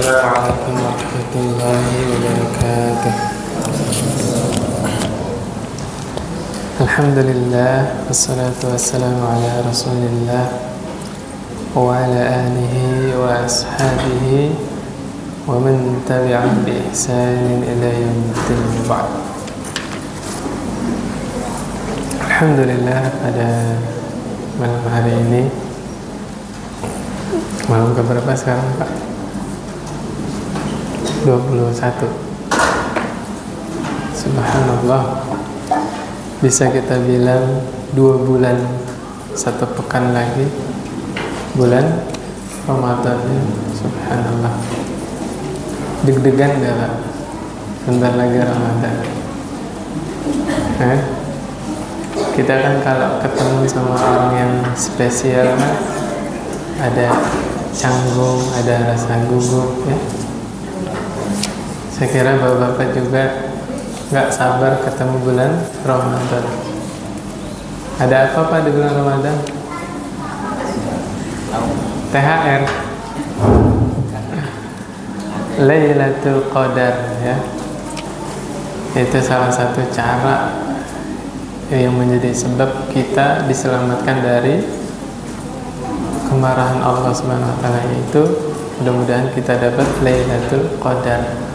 Assalamualaikum warahmatullahi wabarakatuh. Alhamdulillah, wassalatu wassalamu ala rasulillah wa ala alihi wa ashabihi wa man tabi'ahum bi ihsanin ila yaumil ba'd. Alhamdulillah, pada malam hari ini, malam keberapa sekarang Pak? 21. Subhanallah, bisa kita bilang 2 bulan 1 pekan lagi bulan Ramadan. Subhanallah, deg-degan gak Pak? Bentar lagi Ramadan. Kita kan kalau ketemu sama orang yang spesial kan, ada canggung, ada rasa gugup ya. Saya kira bapak-bapak juga gak sabar ketemu bulan Ramadan. Ada apa Pak di bulan Ramadan? THR, Lailatul Qadar ya. Itu salah satu cara yang menjadi sebab kita diselamatkan dari kemarahan Allah Subhanahu wa taala, yaitu mudah-mudahan kita dapat Lailatul Qadar.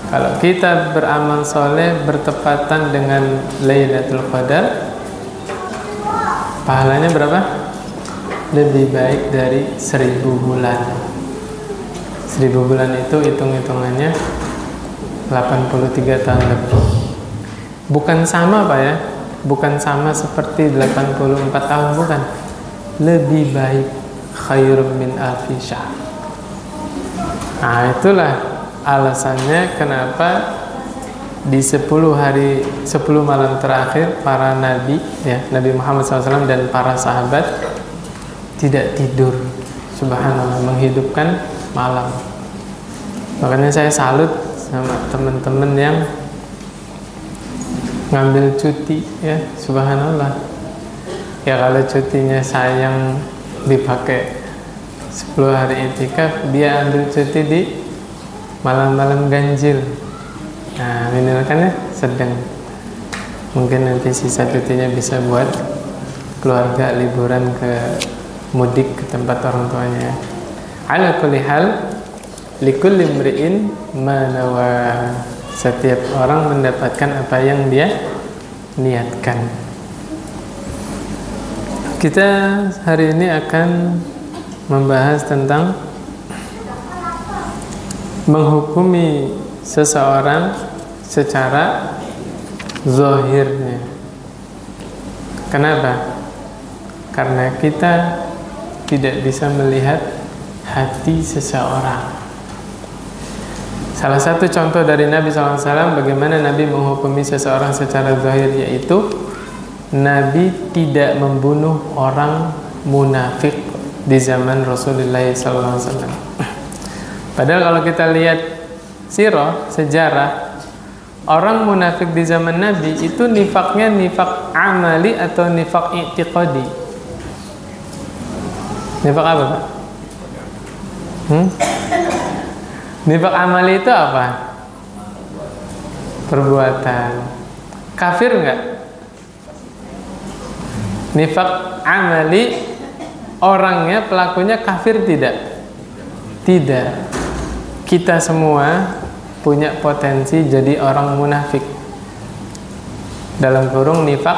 Kalau kita beramal soleh bertepatan dengan Lailatul Qadar, pahalanya berapa? Lebih baik dari 1000 bulan. 1000 bulan itu hitung-hitungannya 83 tahun lebih. Bukan sama Pak ya, bukan sama seperti 84 tahun, bukan. Lebih baik, khairum min alfi syahr. Nah, itulah alasannya kenapa di 10 malam terakhir para nabi ya, Nabi Muhammad SAW dan para sahabat tidak tidur. Subhanallah, menghidupkan malam. Makanya saya salut sama teman-teman yang ngambil cuti ya. Subhanallah ya, kalau cutinya sayang dipakai 10 hari itikaf, dia ambil cuti di malam-malam ganjil. Nah, minimal kan ya, sedang. Mungkin nanti sisa cutinya bisa buat keluarga liburan ke mudik ke tempat orang tuanya. Ala kulli hal, likulli imri'in ma nawa. Setiap orang mendapatkan apa yang dia niatkan. Kita hari ini akan membahas tentang menghukumi seseorang secara zahirnya. Kenapa? Karena kita tidak bisa melihat hati seseorang. Salah satu contoh dari Nabi SAW bagaimana Nabi menghukumi seseorang secara zahir, yaitu Nabi tidak membunuh orang munafik di zaman Rasulullah SAW. Padahal kalau kita lihat sirah, sejarah, orang munafik di zaman Nabi itu nifaknya nifak amali atau nifak i'tiqadi. Nifak apa Pak? Nifak amali itu apa? Perbuatan. Kafir enggak? Nifak amali, orangnya, pelakunya kafir tidak? Tidak. Kita semua punya potensi jadi orang munafik, dalam kurung nifak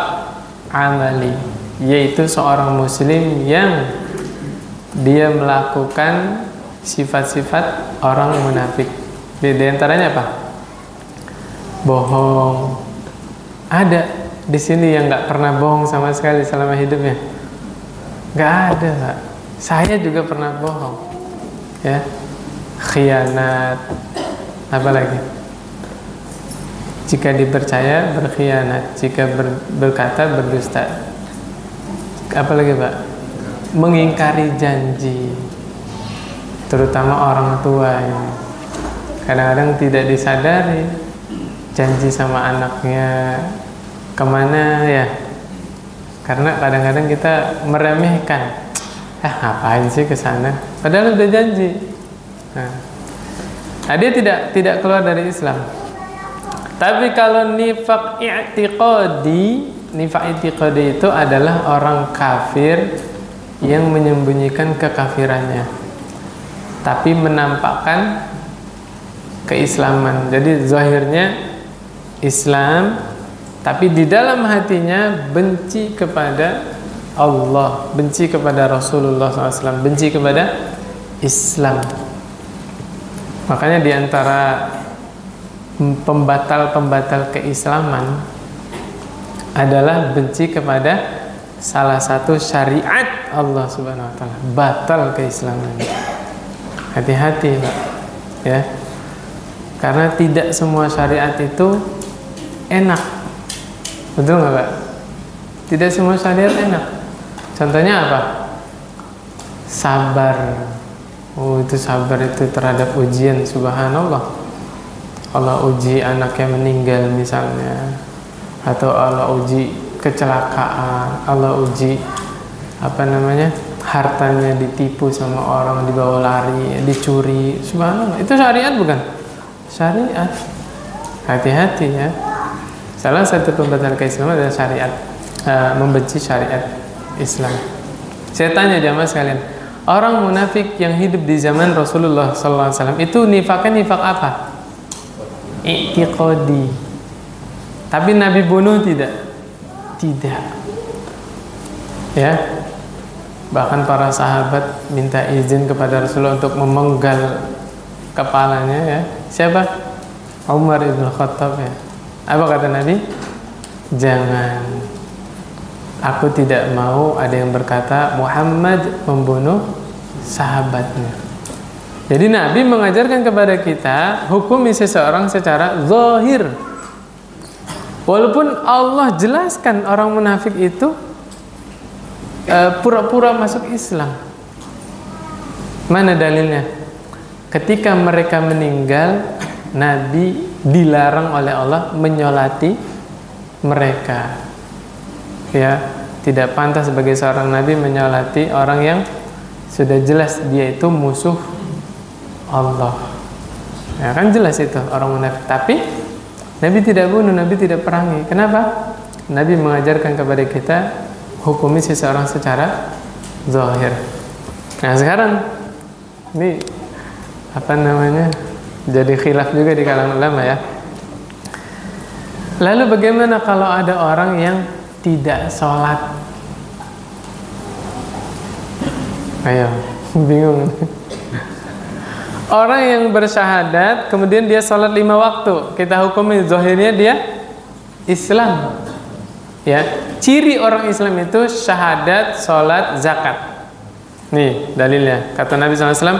amali, yaitu seorang muslim yang dia melakukan sifat-sifat orang munafik. Di antaranya apa? Bohong. Ada di sini yang nggak pernah bohong sama sekali selama hidupnya? Nggak ada Pak. Saya juga pernah bohong ya. Khianat, apa lagi? Jika dipercaya berkhianat, jika berkata berdusta. Apa lagi Pak? Mengingkari janji, terutama orang tua ini. Kadang-kadang tidak disadari, janji sama anaknya kemana ya? Karena kadang-kadang kita meremehkan, ngapain sih ke sana? Padahal udah janji. Nah, Nah, dia tidak keluar dari Islam. Tapi kalau nifaq i'tiqadi itu adalah orang kafir yang menyembunyikan kekafirannya, tapi menampakkan keislaman. Jadi zahirnya Islam, tapi di dalam hatinya benci kepada Allah, benci kepada Rasulullah SAW, benci kepada Islam. Makanya di antara pembatal keislaman adalah benci kepada salah satu syariat Allah Subhanahu wa taala, batal keislaman. Hati-hati, Pak. Ya. Karena tidak semua syariat itu enak. Betul nggak, Pak? Tidak semua syariat enak. Contohnya apa? Sabar. Oh, itu sabar itu terhadap ujian, subhanallah. Allah uji anaknya meninggal misalnya, atau Allah uji kecelakaan, Allah uji hartanya ditipu sama orang, dibawa lari, dicuri, subhanallah. Itu syariat bukan? Syariat. Hati-hati ya. Salah satu pembatal keislaman adalah syariat, membenci syariat Islam. Saya tanya jamaah sekalian, orang munafik yang hidup di zaman Rasulullah SAW itu nifaknya nifak apa? I'tiqadi. Tapi Nabi bunuh tidak? Tidak. Ya. Bahkan para sahabat minta izin kepada Rasulullah untuk memenggal kepalanya ya. Siapa? Umar ibn Khattab ya. Apa kata Nabi? Jangan. Aku tidak mau ada yang berkata Muhammad membunuh sahabatnya. Jadi Nabi mengajarkan kepada kita hukumi seseorang secara zahir. Walaupun Allah jelaskan orang munafik itu pura-pura masuk Islam. Mana dalilnya? Ketika mereka meninggal, Nabi dilarang oleh Allah menyolati mereka. Ya, tidak pantas bagi seorang Nabi menyolati orang yang sudah jelas dia itu musuh Allah. Ya kan jelas itu orang munafik. Tapi Nabi tidak bunuh, Nabi tidak perangi. Kenapa? Nabi mengajarkan kepada kita hukumi seseorang secara zahir. Nah sekarang ini jadi khilaf juga di kalangan ulama ya. Lalu bagaimana kalau ada orang yang tidak sholat? Ayo, bingung. Orang yang bersyahadat kemudian dia sholat 5 waktu, kita hukumi zahirnya dia Islam. Ya, ciri orang Islam itu syahadat, sholat, zakat. Nih dalilnya. Kata Nabi SAW,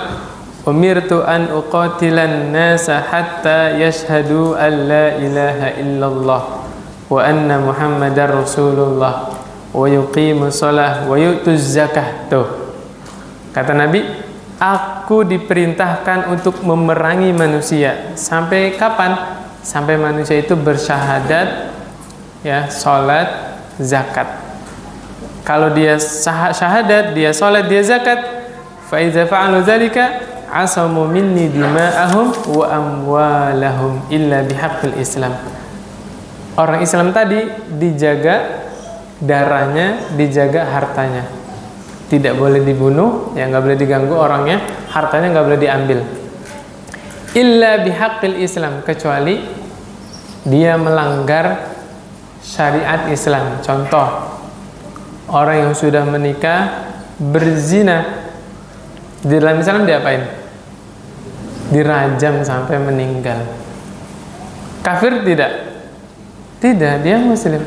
umirtu an uqatilan nasa hatta yashhadu an la ilaha illallah wa anna muhammadar rasulullah wa yuqimu shalah wa yu'tuz zakah. Tuh. Kata Nabi, aku diperintahkan untuk memerangi manusia. Sampai kapan? Sampai manusia itu bersyahadat, ya, sholat, zakat. Kalau dia syahadat, dia sholat, dia zakat, fa idza fa'alu dzalika asamu minni dima'ahum wa amwalahum illa bihaqqil Islam. Orang Islam tadi dijaga darahnya, dijaga hartanya. Tidak boleh dibunuh, ya nggak boleh diganggu orangnya, hartanya nggak boleh diambil. Illa bihaqqil Islam, kecuali dia melanggar syariat Islam. Contoh, orang yang sudah menikah berzina, di dalam Islam diapain? Dirajam sampai meninggal. Kafir tidak? Tidak, dia muslim.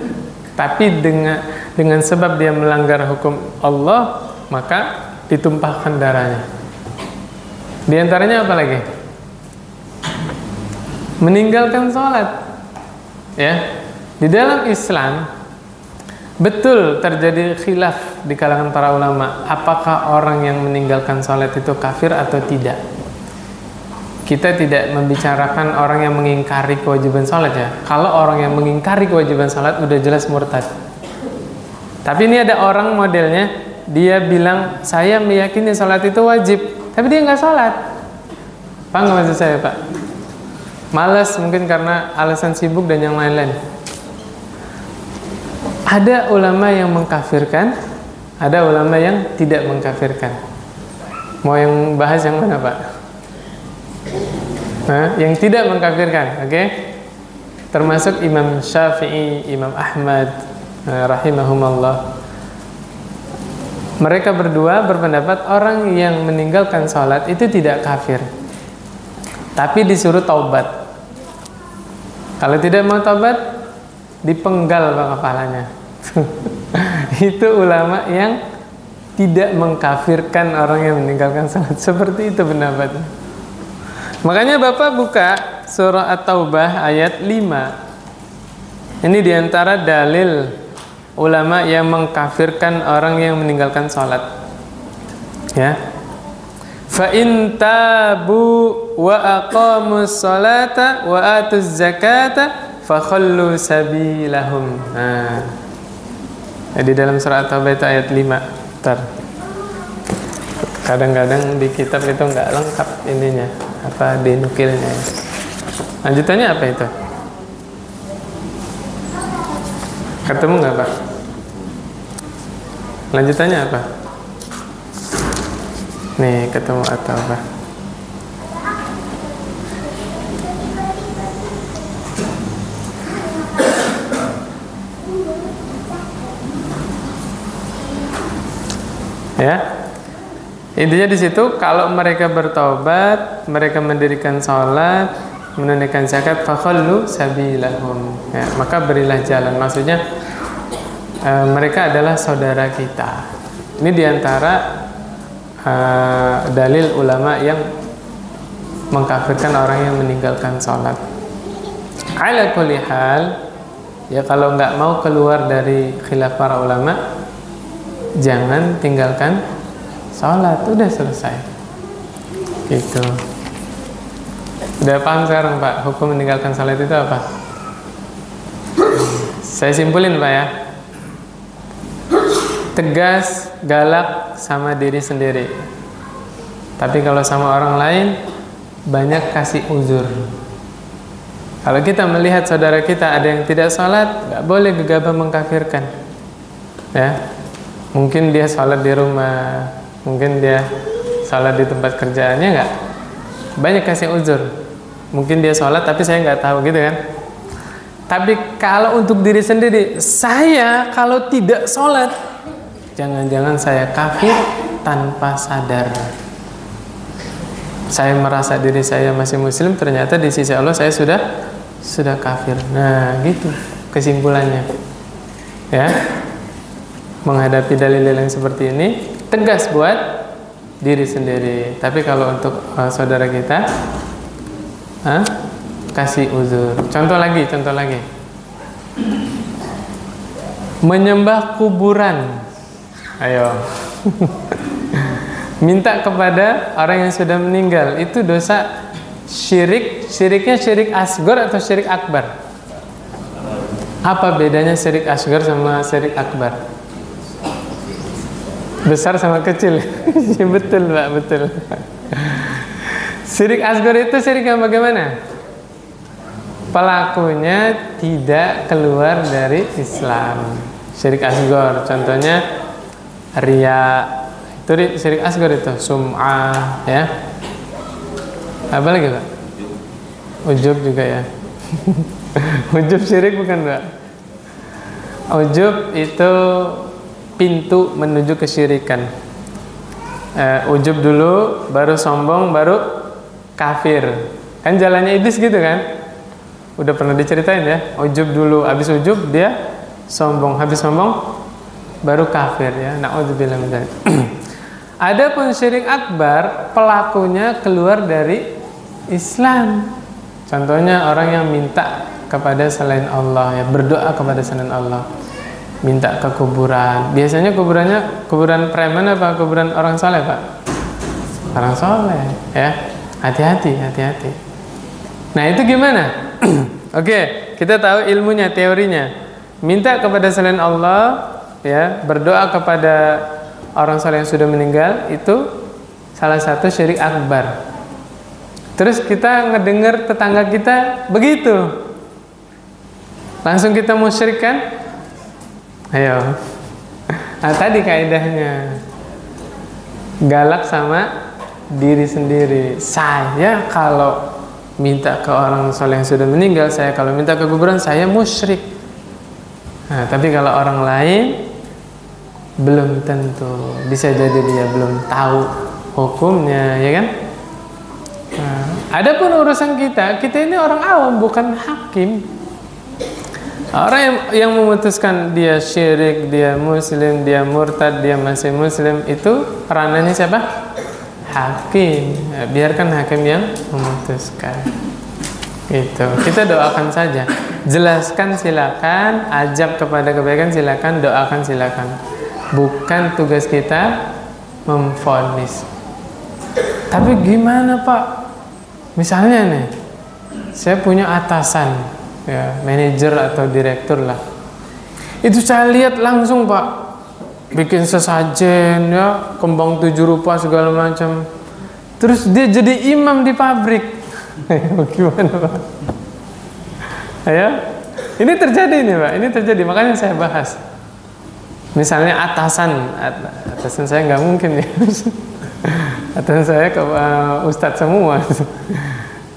Tapi dengan sebab dia melanggar hukum Allah, maka ditumpahkan darahnya. Di antaranya apa lagi? Meninggalkan sholat. Ya, di dalam Islam betul terjadi khilaf di kalangan para ulama, apakah orang yang meninggalkan sholat itu kafir atau tidak. Kita tidak membicarakan orang yang mengingkari kewajiban sholat ya. Kalau orang yang mengingkari kewajiban sholat udah jelas murtad. Tapi ini ada orang modelnya, dia bilang saya meyakini sholat itu wajib, tapi dia nggak sholat. Paham nggak maksud saya, Pak? Malas mungkin karena alasan sibuk dan yang lain-lain. Ada ulama yang mengkafirkan, ada ulama yang tidak mengkafirkan. Mau yang bahas yang mana, Pak? Yang tidak mengkafirkan, oke? Termasuk Imam Syafi'i, Imam Ahmad, rahimahumullah. Mereka berdua berpendapat orang yang meninggalkan sholat itu tidak kafir, tapi disuruh taubat. Kalau tidak mau taubat, dipenggal kepalanya. Itu ulama yang tidak mengkafirkan orang yang meninggalkan sholat. Seperti itu pendapatnya. Makanya Bapak buka surah At-Taubah ayat 5. Ini diantara dalil ulama yang mengkafirkan orang yang meninggalkan sholat. Ya. Fa in tabu wa aqamus sholata wa atuz zakata fa khallu sabilahum. Nah. Di dalam surah At-Taubah itu ayat 5. Bentar. Kadang-kadang di kitab itu nggak lengkap ininya, apa dinukilnya. Lanjutannya apa itu? Ketemu nggak, Pak? Lanjutannya apa? Nih, ketemu atau apa? Ya, intinya di situ kalau mereka bertobat, mereka mendirikan sholat, menunaikan zakat, fakhallu sabilahum. Ya, maka berilah jalan. Maksudnya mereka adalah saudara kita. Ini diantara dalil ulama yang mengkafirkan orang yang meninggalkan sholat. Ala kulli hal, ya kalau nggak mau keluar dari khilaf para ulama, jangan tinggalkan sholat, udah selesai. Gitu. Udah paham sekarang, Pak, hukum meninggalkan sholat itu apa? Saya simpulin, Pak, ya. Tegas, galak sama diri sendiri. Tapi kalau sama orang lain, banyak kasih uzur. Kalau kita melihat saudara kita ada yang tidak sholat, nggak boleh gegabah mengkafirkan. Ya. Mungkin dia sholat di rumah, mungkin dia sholat di tempat kerjaannya, nggak? Banyak kasih uzur. Mungkin dia sholat tapi saya nggak tahu, gitu kan? Tapi kalau untuk diri sendiri, saya kalau tidak sholat, jangan-jangan saya kafir tanpa sadar. Saya merasa diri saya masih muslim, ternyata di sisi Allah saya sudah kafir. Nah, gitu kesimpulannya. Ya. Menghadapi dalil-dalil yang seperti ini, tegas buat diri sendiri. Tapi kalau untuk saudara kita, kasih uzur. Contoh lagi. Menyembah kuburan. Ayo. Minta kepada orang yang sudah meninggal. Itu dosa syirik. Syiriknya syirik asghar atau syirik akbar? Apa bedanya syirik asghar sama syirik akbar? Besar sama kecil. Betul, Pak, betul. Syirik asghar itu syirik yang bagaimana? Pelakunya tidak keluar dari Islam. Syirik asghar, contohnya riya. Itu syirik asghar itu, sum'ah, ya. Apa lagi, Pak? Ujub juga, ya. Ujub syirik bukan, Pak? Ujub itu pintu menuju kesyirikan. Ujub dulu, baru sombong, baru kafir. Kan jalannya iblis gitu kan? Udah pernah diceritain ya. Ujub dulu, habis ujub dia sombong, habis sombong baru kafir, ya. Na'udzubillah min dzalik. Adapun syirik akbar, pelakunya keluar dari Islam. Contohnya orang yang minta kepada selain Allah, ya, berdoa kepada selain Allah. Minta ke kuburan. Biasanya kuburannya kuburan preman apa kuburan orang soleh, Pak? Orang soleh, ya. Hati-hati. Nah, itu gimana? Oke, kita tahu ilmunya, teorinya. Minta kepada selain Allah, ya, berdoa kepada orang soleh yang sudah meninggal, itu salah satu syirik akbar. Terus kita ngedengar tetangga kita begitu, langsung kita musyrik kan? Ayo. Nah, tadi kaidahnya galak sama diri sendiri. Saya kalau minta ke orang soleh yang sudah meninggal, saya kalau minta ke kuburan, saya musyrik. Nah, tapi kalau orang lain belum tentu, bisa jadi dia belum tahu hukumnya, ya kan? Nah, adapun urusan kita ini orang awam, bukan hakim. Orang yang memutuskan dia syirik, dia muslim, dia murtad, dia masih muslim, itu ranahnya siapa? Hakim. Ya, biarkan hakim yang memutuskan. Gitu. Kita doakan saja. Jelaskan silakan, ajak kepada kebaikan silakan, doakan silakan. Bukan tugas kita memvonis. Tapi gimana Pak? Misalnya nih, saya punya atasan, ya, manajer atau direktur lah. Itu saya lihat langsung Pak, bikin sesajen, ya, kembang 7 rupa segala macam. Terus dia jadi imam di pabrik. Gimana Pak? Ya, ini terjadi nih Pak, ini terjadi, makanya saya bahas. Misalnya atasan saya nggak mungkin ya. Atasan saya ke ustadz semua.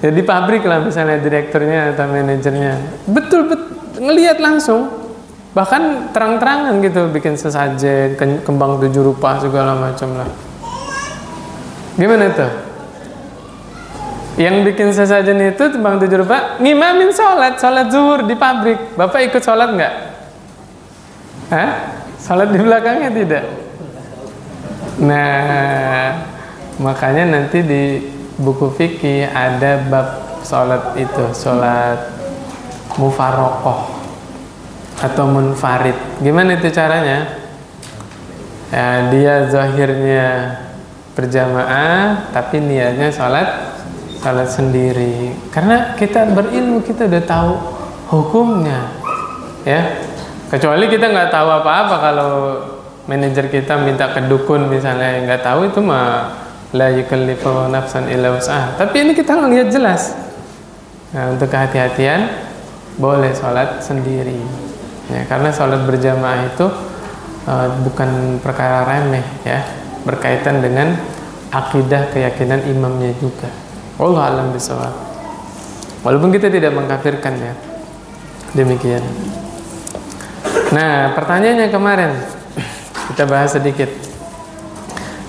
Jadi pabrik lah misalnya direkturnya atau manajernya. Betul ngelihat langsung. Bahkan terang-terangan gitu, bikin sesajen, kembang 7 rupa segala macam lah. Gimana tuh? Yang bikin sesajen itu kembang 7 rupa ngimamin sholat zuhur di pabrik. Bapak ikut sholat nggak? Hah? Sholat di belakangnya tidak? Nah, makanya nanti di buku fikih ada bab sholat itu, sholat mufarokoh atau munfarid. Gimana itu caranya? Ya, dia zahirnya berjamaah tapi niatnya sholat sendiri. Karena kita berilmu, kita udah tahu hukumnya, ya. Kecuali kita nggak tahu apa-apa, kalau manajer kita minta ke dukun misalnya, nggak tahu, itu mah la yukallifu nafsan illa wus'aha. Tapi ini kita ngelihat jelas. Nah, untuk kehati-hatian boleh sholat sendiri, ya, karena sholat berjamaah itu bukan perkara remeh, ya, berkaitan dengan akidah keyakinan imamnya juga. Wallahu a'lam bishawab. Walaupun kita tidak mengkafirkan, ya, demikian. Nah, pertanyaannya kemarin kita bahas sedikit.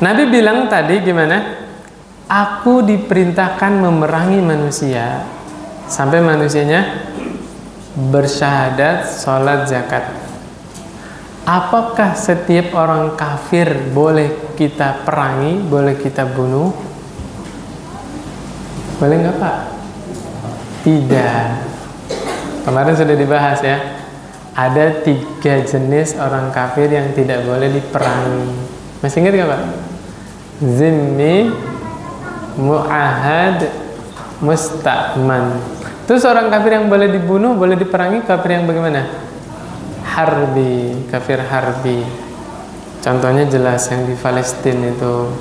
Nabi bilang tadi gimana? Aku diperintahkan memerangi manusia sampai manusianya bersyahadat, sholat, zakat. Apakah setiap orang kafir boleh kita perangi, boleh kita bunuh? Boleh nggak Pak? Tidak. Kemarin sudah dibahas, ya. Ada 3 jenis orang kafir yang tidak boleh diperangi. Masih ingat nggak Pak? Zimmi, mu'ahad, musta'man. Terus orang kafir yang boleh dibunuh, boleh diperangi, kafir yang bagaimana? Harbi, kafir harbi. Contohnya jelas yang di Palestina itu,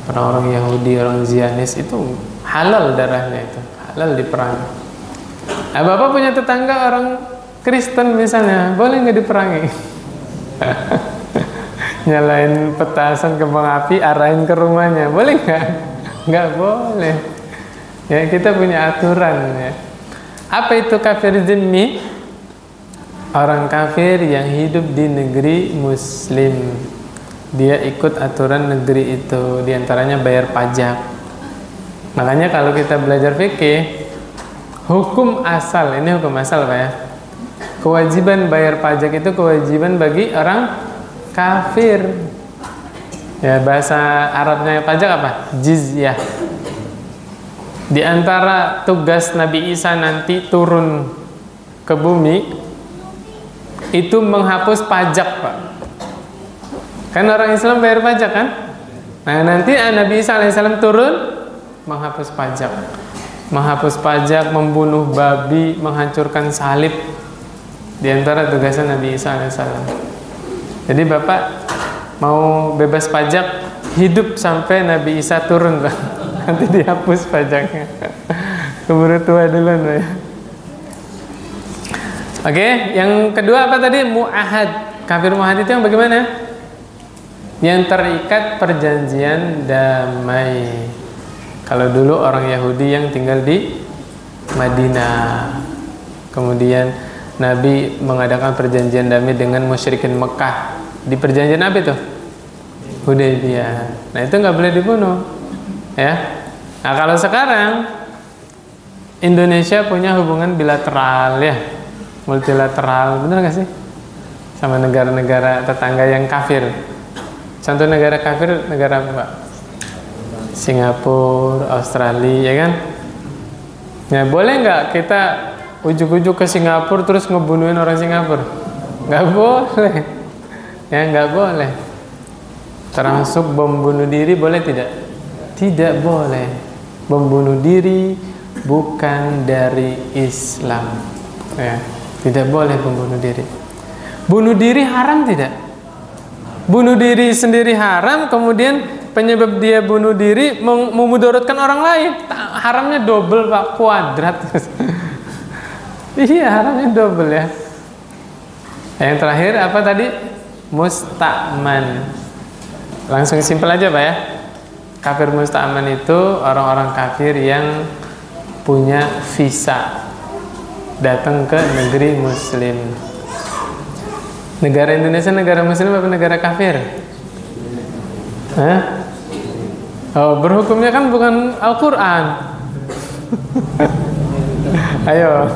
orang-orang Yahudi, orang Zionis, itu halal darahnya, itu halal diperangi. Nah, Bapak punya tetangga orang Kristen misalnya, boleh nggak diperangi? Nyalain petasan kembang api, arahin ke rumahnya, boleh nggak? Nggak boleh. Ya, kita punya aturan, ya. Apa itu kafir zimmi? Orang kafir yang hidup di negeri muslim. Dia ikut aturan negeri itu, diantaranya bayar pajak. Makanya kalau kita belajar fikih, hukum asal, ini hukum asal Pak, ya. Kewajiban bayar pajak itu kewajiban bagi orang kafir. Ya, bahasa Arabnya pajak apa? Jizyah. Di antara tugas Nabi Isa nanti turun ke bumi itu menghapus pajak, Pak. Kan orang Islam bayar pajak kan? Nah, nanti Nabi Isa alaihissalam turun menghapus pajak. Menghapus pajak, membunuh babi, menghancurkan salib. Di antara tugasnya Nabi Isa alaihissalam. Jadi Bapak mau bebas pajak, hidup sampai Nabi Isa turun, Pak. nanti dihapus pajaknya. Keburu tua duluan ya. Oke, yang kedua apa tadi? Mu'ahad. Kafir mu'ahad itu yang bagaimana? Yang terikat perjanjian damai. Kalau dulu orang Yahudi yang tinggal di Madinah, kemudian Nabi mengadakan perjanjian damai dengan musyrikin Mekah. Di perjanjian apa itu? Hudaybiyah. Nah itu nggak boleh dibunuh, ya. Nah kalau sekarang Indonesia punya hubungan bilateral ya, multilateral, benar nggak sih? Sama negara-negara tetangga yang kafir. Contoh negara kafir, negara apa Pak? Singapura, Australia, ya kan? Ya boleh nggak kita ujuk-ujuk ke Singapura terus ngebunuhin orang Singapura? Nggak boleh, ya nggak boleh. Termasuk bom bunuh diri boleh tidak? Tidak boleh. Bom bunuh diri bukan dari Islam, ya. Tidak boleh membunuh diri. Bunuh diri haram tidak? Bunuh diri sendiri haram, kemudian penyebab dia bunuh diri memudaratkan orang lain, haramnya double Pak, kuadrat. Iya, haramnya double ya. Yang terakhir apa tadi? Musta'man. Langsung simpel aja Pak ya. Kafir musta'man itu orang-orang kafir yang punya visa datang ke negeri muslim. Negara Indonesia negara muslim apa negara kafir? Hah? Oh, berhukumnya kan bukan Al-Quran. Ayo,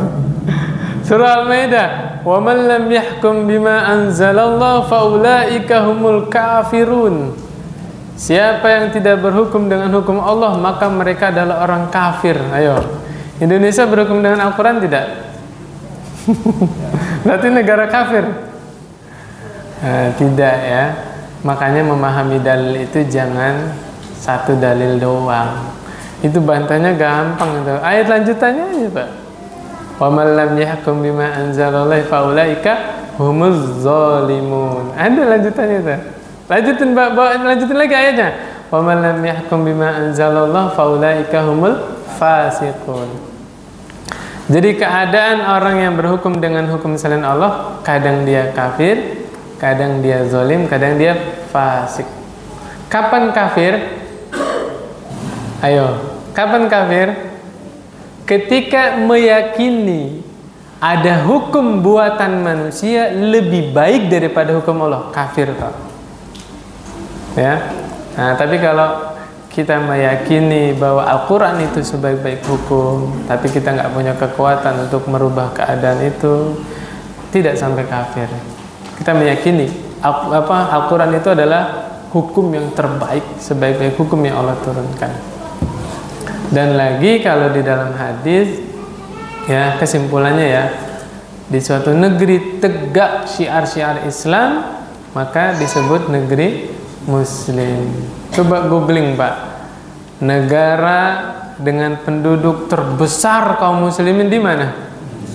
Surah Al-Maidah, wa man lam yahkum bima anzalallahu faulaika humul kafirun. Siapa yang tidak berhukum dengan hukum Allah, maka mereka adalah orang kafir. Ayo, Indonesia berhukum dengan Al-Quran tidak? Berarti negara kafir? Tidak ya. Makanya memahami dalil itu jangan satu dalil doang. Itu bantahnya gampang itu. Ayat lanjutannya aja Pak. Wa man lam yahkum bima anzalallahu faulaika humuz zalimun. Ada lanjutannya itu. Lanjutin Pak, lanjutin lagi ayatnya. Wa man lam yahkum bima anzalallahu faulaika humul fasiqun. Jadi keadaan orang yang berhukum dengan hukum selain Allah, kadang dia kafir, kadang dia zalim, kadang dia fasik. Kapan kafir? Ayo, kapan kafir? Ketika meyakini ada hukum buatan manusia lebih baik daripada hukum Allah, kafir Pak. Ya. Nah, tapi kalau kita meyakini bahwa Al-Quran itu sebaik-baik hukum, tapi kita nggak punya kekuatan untuk merubah keadaan itu, tidak sampai kafir. Kita meyakini Al-Quran itu adalah hukum yang terbaik, sebaik-baik hukum yang Allah turunkan. Dan lagi kalau di dalam hadis, ya kesimpulannya ya, di suatu negeri tegak syiar-syiar Islam, maka disebut negeri Muslim. Coba googling Pak, negara dengan penduduk terbesar kaum muslimin di mana?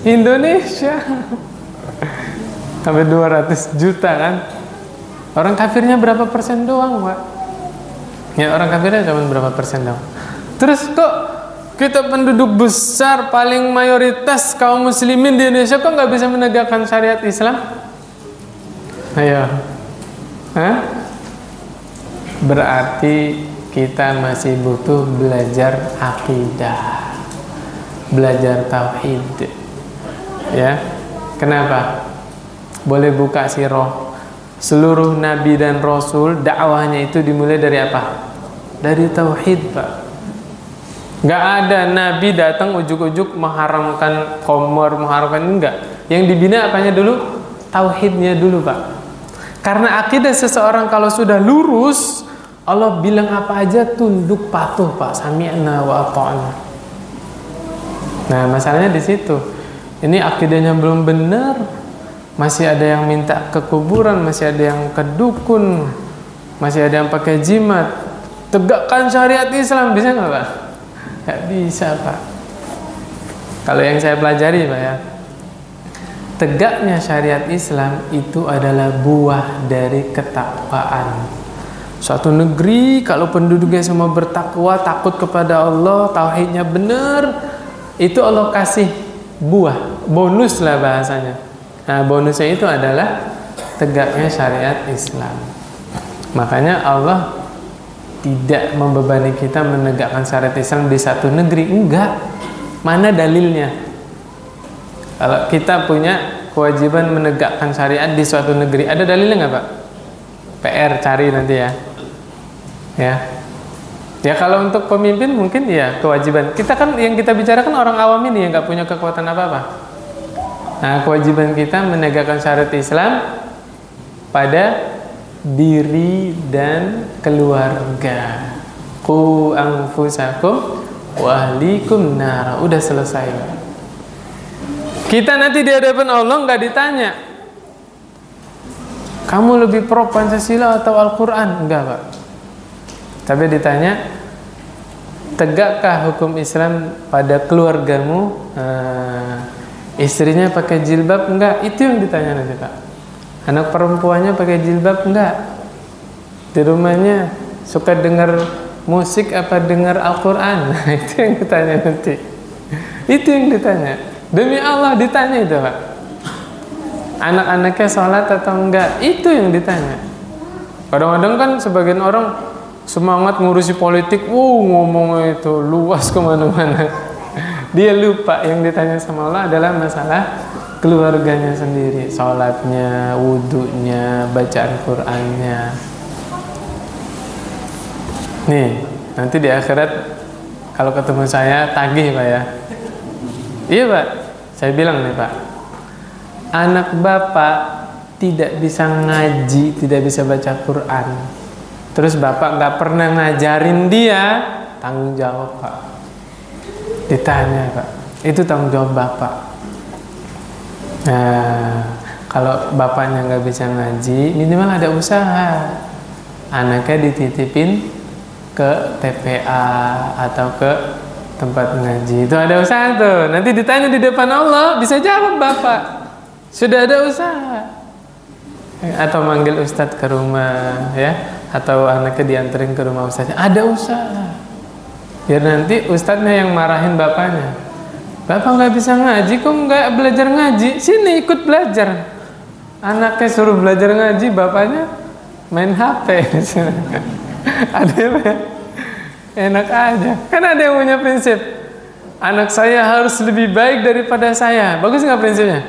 Indonesia. Sampai 200 juta kan. Orang kafirnya berapa persen doang Pak? Ya orang kafirnya cuma berapa persen doang. Terus kok kita penduduk besar paling mayoritas kaum muslimin di Indonesia kok nggak bisa menegakkan syariat Islam? Ayo, hah? Berarti kita masih butuh belajar akidah, belajar tauhid. Ya, kenapa? Boleh buka sirah. Seluruh nabi dan rasul dakwahnya itu dimulai dari apa? Dari tauhid Pak. Gak ada nabi datang ujuk-ujuk mengharamkan khamr, mengharamkan, enggak. Yang dibina apanya dulu? Tauhidnya dulu Pak. Karena akidah seseorang kalau sudah lurus, Allah bilang apa aja tunduk patuh Pak. Sami'na wa ata'na. Nah masalahnya di situ. Ini akidahnya belum benar, masih ada yang minta ke kuburan, masih ada yang ke dukun, masih ada yang pakai jimat. Tegakkan syariat Islam, bisa nggak Pak? Nggak bisa Pak. Kalau yang saya pelajari Pak ya, tegaknya syariat Islam itu adalah buah dari ketakwaan. Suatu negeri kalau penduduknya semua bertakwa, takut kepada Allah, tauhidnya benar, itu Allah kasih buah, bonus lah bahasanya. Nah, bonusnya itu adalah tegaknya syariat Islam. Makanya Allah tidak membebani kita menegakkan syariat Islam di satu negeri, enggak. Mana dalilnya? Kalau kita punya kewajiban menegakkan syariat di suatu negeri, ada dalilnya nggak, Pak? PR cari nanti ya. Ya kalau untuk pemimpin mungkin ya kewajiban. Kita kan yang kita bicarakan orang awam ini yang nggak punya kekuatan apa-apa. Nah, kewajiban kita menegakkan syariat Islam pada diri dan keluarga. Qu anfusakum wa ahlikum nar. Udah selesai. Kita nanti di hadapan Allah nggak ditanya, kamu lebih pro Pancasila atau Al-Quran? Enggak, Pak. Tapi ditanya, tegakkah hukum Islam pada keluargamu? Istrinya pakai jilbab? Enggak. Itu yang ditanya nanti, Pak. Anak perempuannya pakai jilbab? Enggak. Di rumahnya suka dengar musik apa dengar Al-Quran? Nah, itu yang ditanya nanti. Itu yang ditanya. Demi Allah ditanya itu, Pak. Anak-anaknya sholat atau enggak? Itu yang ditanya. Kadang-kadang kan sebagian orang semangat ngurusi politik, ngomongnya itu luas kemana-mana. Dia lupa yang ditanya sama Allah adalah masalah keluarganya sendiri, sholatnya, wudhunya, bacaan Qur'annya. Nih, nanti di akhirat kalau ketemu saya tagih, Pak ya. Iya, Pak. Saya bilang nih, Pak, anak Bapak tidak bisa ngaji, tidak bisa baca Quran, terus Bapak nggak pernah ngajarin dia, tanggung jawab, Pak. Ditanya, Pak, itu tanggung jawab Bapak. Nah, kalau Bapaknya nggak bisa ngaji, minimal ada usaha. Anaknya dititipin ke TPA atau ke tempat ngaji. Itu ada usaha tuh. Nanti ditanya di depan Allah, bisa jawab Bapak. Sudah ada usaha. Atau manggil ustadz ke rumah, ya. Atau anaknya dianterin ke rumah ustadznya. Ada usaha. Biar nanti ustadznya yang marahin bapaknya. Bapak nggak bisa ngaji, kok nggak belajar ngaji? Sini ikut belajar. Anaknya suruh belajar ngaji, bapaknya main HP. Ada ya? Enak aja. Kan ada yang punya prinsip, anak saya harus lebih baik daripada saya. Bagus nggak prinsipnya?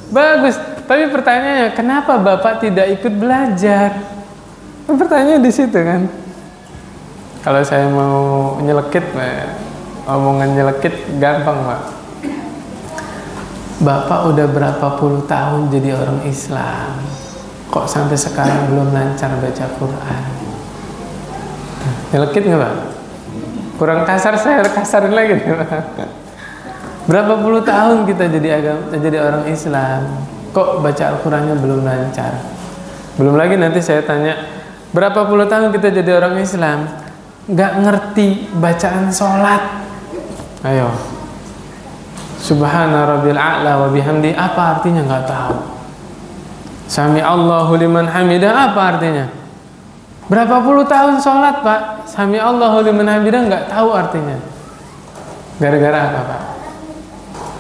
Bagus. Tapi pertanyaannya, kenapa Bapak tidak ikut belajar? Pertanyaannya di situ kan. Kalau saya mau nyelekit, omongan nyelekit gampang, Pak. Bapak udah berapa puluh tahun jadi orang Islam, kok sampai sekarang belum lancar baca Quran? Nyelekit nggak, Pak? Kurang kasar, saya kasarin lagi nih, Pak. Berapa puluh tahun kita jadi orang Islam, kok baca Al-Qurannya belum lancar? Belum lagi nanti saya tanya, berapa puluh tahun kita jadi orang Islam, nggak ngerti bacaan sholat? Ayo, Subhana rabbil a'la wa bihamdi, apa artinya nggak tahu. Sami Allahu liman hamidah, apa artinya? Berapa puluh tahun sholat, Pak, Sami Allahu liman hamidah nggak tahu artinya. Gara-gara apa, Pak?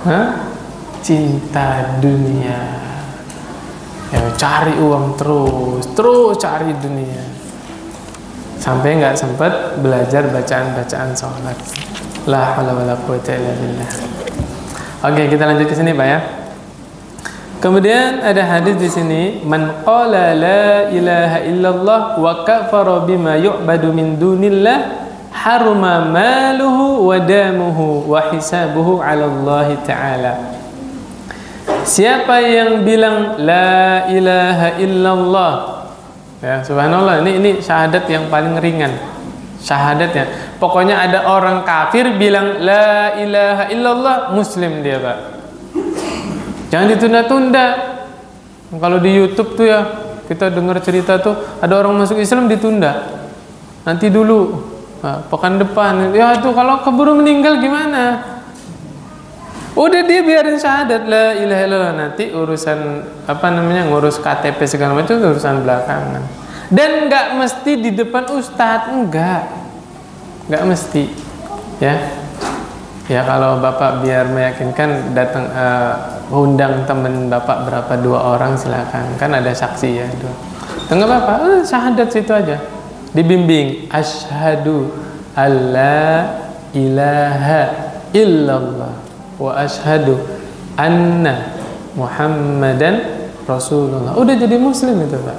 Hah? Cinta dunia. Ya, cari uang terus cari dunia. Sampai nggak sempat belajar bacaan-bacaan sholat. La haula wala quwwata illa billah. Oke, kita lanjut ke sini, Pak ya. Kemudian ada hadis di sini, man qala la ilaha illallah wa kafara bima yu'badu min dunillah haruma maluhu wa damuhu wa hisabuhu 'ala Allah taala. Siapa yang bilang la ilaha illallah, ya subhanallah, ini syahadat yang paling ringan. Syahadatnya, pokoknya ada orang kafir bilang la ilaha illallah, muslim dia, Pak. Jangan ditunda-tunda. Kalau di YouTube tuh ya, kita dengar cerita tuh ada orang masuk Islam ditunda. Nanti dulu, pekan depan. Ya tuh kalau keburu meninggal gimana? Udah dia biarin syahadat la ilaha illallah, nanti urusan ngurus KTP segala macam urusan belakangan. Dan nggak mesti di depan ustadz, nggak mesti, ya. Ya kalau bapak biar meyakinkan datang undang temen bapak berapa 2 orang silakan, kan ada saksi ya 2. Nggak apa-apa, syahadat situ aja, dibimbing asyhadu alla ilaha illallah wa asyhadu anna Muhammadan Rasulullah, udah jadi muslim itu Pak.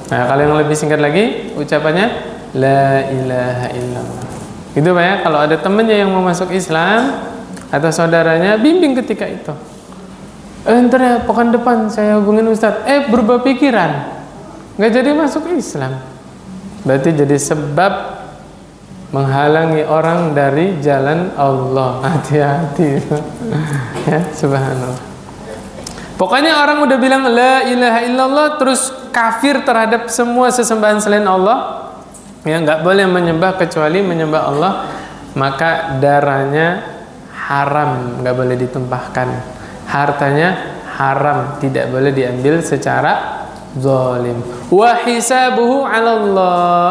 Nah kalau yang lebih singkat lagi ucapannya la ilaha illallah gitu Pak ya. Kalau ada temennya yang mau masuk Islam atau saudaranya, bimbing ketika itu. Ntar ya pekan depan saya hubungin Ustadz, berubah pikiran, nggak jadi masuk Islam, berarti jadi sebab menghalangi orang dari jalan Allah. Hati-hati ya, subhanallah. Pokoknya orang udah bilang la ilaha illallah terus kafir terhadap semua sesembahan selain Allah, ya nggak boleh menyembah kecuali menyembah Allah, maka darahnya haram, nggak boleh ditumpahkan, hartanya haram, tidak boleh diambil secara zalim. Wa hisabuhu 'ala Allah,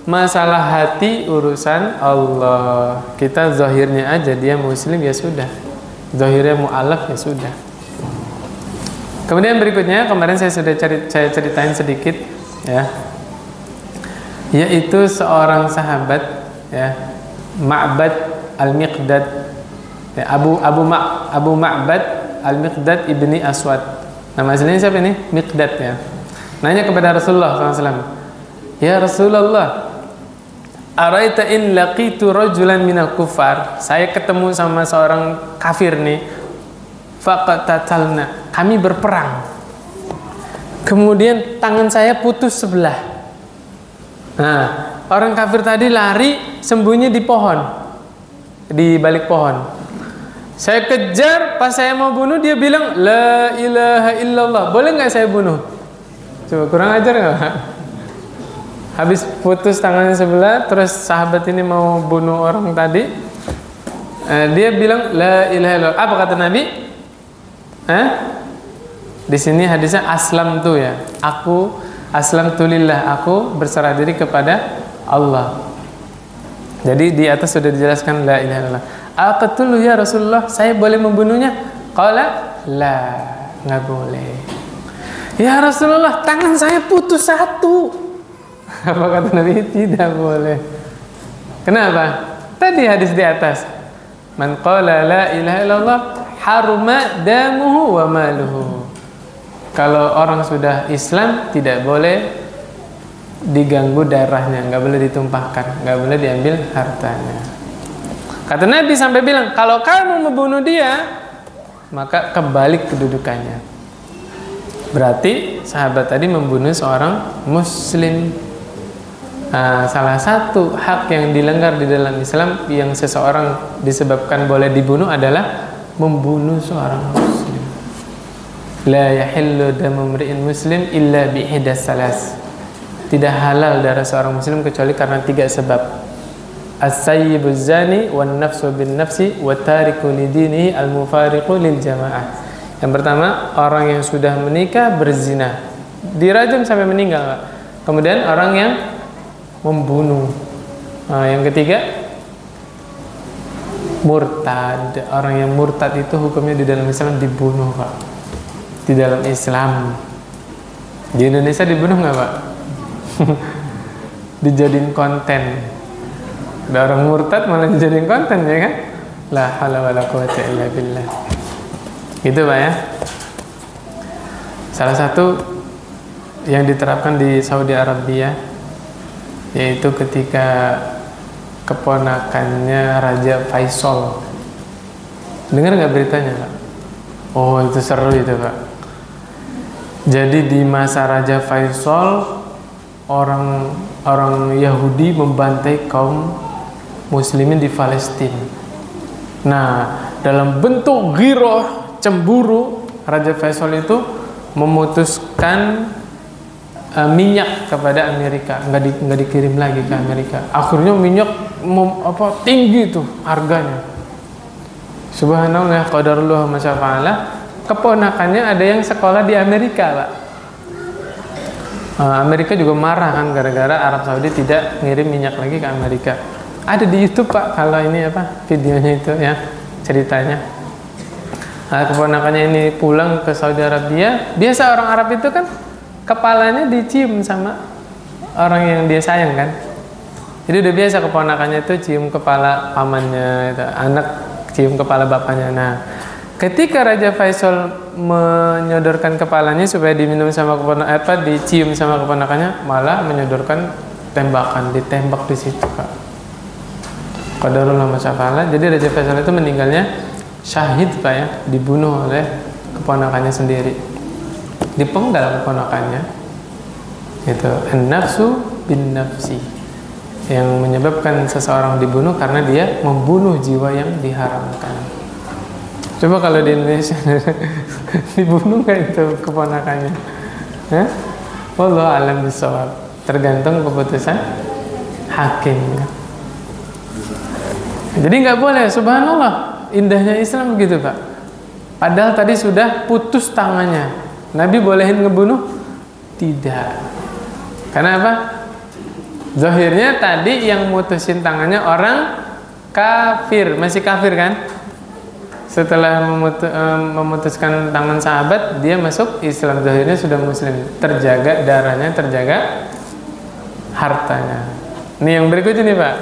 masalah hati urusan Allah. Kita zahirnya aja dia muslim ya sudah, zahirnya mu'alaf ya sudah. Kemudian berikutnya kemarin saya sudah ceritain sedikit ya, yaitu seorang sahabat ya, Ma'bad Al-Miqdad ya, Abu Ma'bad Al-Miqdad ibni Aswad. Nama aslinya siapa ini? Miqdad ya. Nanya kepada Rasulullah SAW, ya Rasulullah, araita in laqitu rajulan minal kufar, saya ketemu sama seorang kafir nih, faqatatalna, kami berperang, kemudian tangan saya putus sebelah. Nah, orang kafir tadi lari sembunyi di pohon, di balik pohon. Saya kejar, pas saya mau bunuh dia bilang la ilaha illallah, boleh nggak saya bunuh? Coba, kurang ajar nggak? Habis putus tangannya sebelah, terus sahabat ini mau bunuh orang tadi, dia bilang la ilaha illallah. Apa kata Nabi? Di sini hadisnya aslam tuh ya, aku aslam tulillah, aku berserah diri kepada Allah. Jadi di atas sudah dijelaskan la ilaha illallah. Aqtulu ya Rasulullah, saya boleh membunuhnya? Qala la, nggak boleh. Ya Rasulullah, tangan saya putus satu. Apa kata Nabi? Tidak boleh. Kenapa? Tadi hadis di atas, man qala la ilaha illallah haruma damuhu wa maluhu. Kalau orang sudah Islam tidak boleh diganggu darahnya, nggak boleh ditumpahkan, nggak boleh diambil hartanya. Kata Nabi sampai bilang, kalau kamu membunuh dia, maka kebalik kedudukannya. Berarti sahabat tadi membunuh seorang muslim. Nah, salah satu hak yang dilanggar di dalam Islam yang seseorang disebabkan boleh dibunuh adalah membunuh seorang muslim. La yahillu damu mri'in muslim illa bi ihdas salas. Tidak halal darah seorang muslim kecuali karena 3 sebab. As-sayyibuz zani wan nafsu bin nafsi wa tariku lidinihi al-mufariqu lil jamaah. Yang pertama, orang yang sudah menikah berzina, dirajam sampai meninggal. Kemudian orang yang membunuh. Yang ketiga, murtad. Orang yang murtad itu hukumnya di dalam Islam dibunuh, Pak. Di dalam Islam. Di Indonesia dibunuh nggak, Pak? Dijadiin konten. Ada orang murtad malah dijadiin konten, ya kan? La haula wala quwwata illa billah. Gitu, Pak ya. Salah satu yang diterapkan di Saudi Arabia, yaitu ketika keponakannya Raja Faisal. Dengar nggak beritanya, Pak? Oh, itu seru itu, Pak. Jadi di masa Raja Faisal, orang Yahudi membantai kaum muslimin di Palestina. Nah, dalam bentuk ghirah, cemburu, Raja Faisal itu memutuskan minyak kepada Amerika, nggak dikirim lagi ke Amerika. Akhirnya minyak tinggi tuh harganya. Subhanallah, qadarullah masyafa'ala. Keponakannya ada yang sekolah di Amerika, Pak. Amerika juga marah kan gara-gara Arab Saudi tidak ngirim minyak lagi ke Amerika. Ada di YouTube Pak, kalau ini apa videonya itu ya, ceritanya. Keponakannya ini pulang ke Saudi Arabia. Biasa orang Arab itu kan kepalanya dicium sama orang yang dia sayang kan. Jadi udah biasa keponakannya itu cium kepala pamannya, itu, anak cium kepala bapaknya. Nah, ketika Raja Faisal menyodorkan kepalanya supaya diminum sama dicium sama keponakannya, malah menyodorkan tembakan, ditembak di situ Pak. Qadarullah masyaallah. Jadi Raja Faisal itu meninggalnya syahid Pak ya, dibunuh oleh keponakannya sendiri. Dipenggal keponakannya. Itu an-nafsu bin nafsi. Yang menyebabkan seseorang dibunuh karena dia membunuh jiwa yang diharamkan. Coba kalau di Indonesia dibunuh nggak itu keponakannya? Wallahu a'lam bishawab. Tergantung keputusan hakim. Jadi nggak boleh, subhanallah, indahnya Islam begitu Pak. Padahal tadi sudah putus tangannya, Nabi bolehin ngebunuh? Tidak. Karena apa? Zahirnya tadi yang mutusin tangannya orang kafir, masih kafir kan? Setelah memutuskan tangan sahabat, dia masuk Islam, zahirnya sudah muslim, terjaga darahnya, terjaga hartanya. Ini yang berikutnya nih Pak.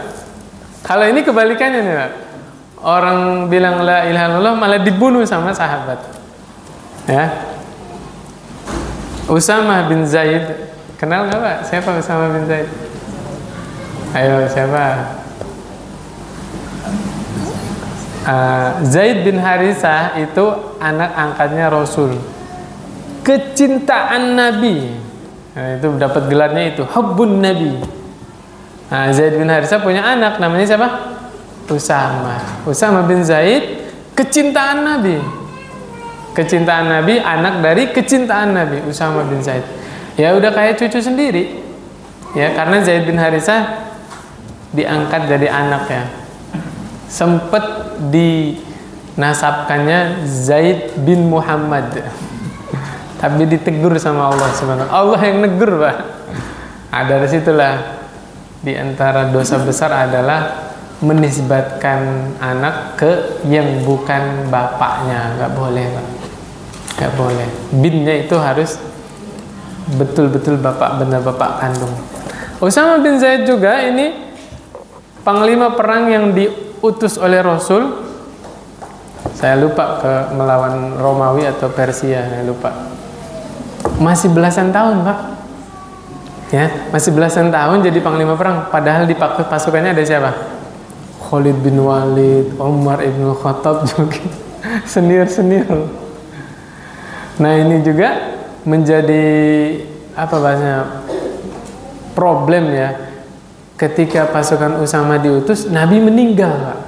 Kalau ini kebalikannya nih Pak. Orang bilang la ilaha illallah malah dibunuh sama sahabat. Ya. Usamah bin Zaid, kenal nggak Pak? Siapa Usamah bin Zaid? Ayo siapa? Zaid bin Harisah itu anak angkatnya Rasul. Kecintaan Nabi. Nah, itu dapat gelarnya itu Hubbun Nabi. Nah, Zaid bin Harisah punya anak namanya siapa? Usamah bin Zaid, kecintaan Nabi. Kecintaan Nabi, anak dari kecintaan Nabi, Usamah bin Zaid. Ya udah kayak cucu sendiri. Ya, karena Zaid bin Harisah diangkat jadi anak ya. Sempat dinasabkannya Zaid bin Muhammad. Tapi ditegur sama Allah Subhanahu. Allah yang negur, Pak. Dari situlah di antara dosa besar adalah menisbatkan anak ke yang bukan bapaknya. Nggak boleh, Pak. Nggak boleh. Binnya itu harus betul-betul bapak, benar bapak kandung. Usamah bin Zaid juga ini panglima perang yang diutus oleh Rasul. Saya lupa melawan Romawi atau Persia, saya lupa. Masih belasan tahun, Pak. Ya, masih belasan tahun jadi panglima perang. Padahal di pasukannya ada siapa? Khalid bin Walid, Umar ibn Khattab juga. Senior-senior. Nah, ini juga menjadi apa bahasanya? Problem ya. Ketika pasukan Usamah diutus, Nabi meninggal, Pak.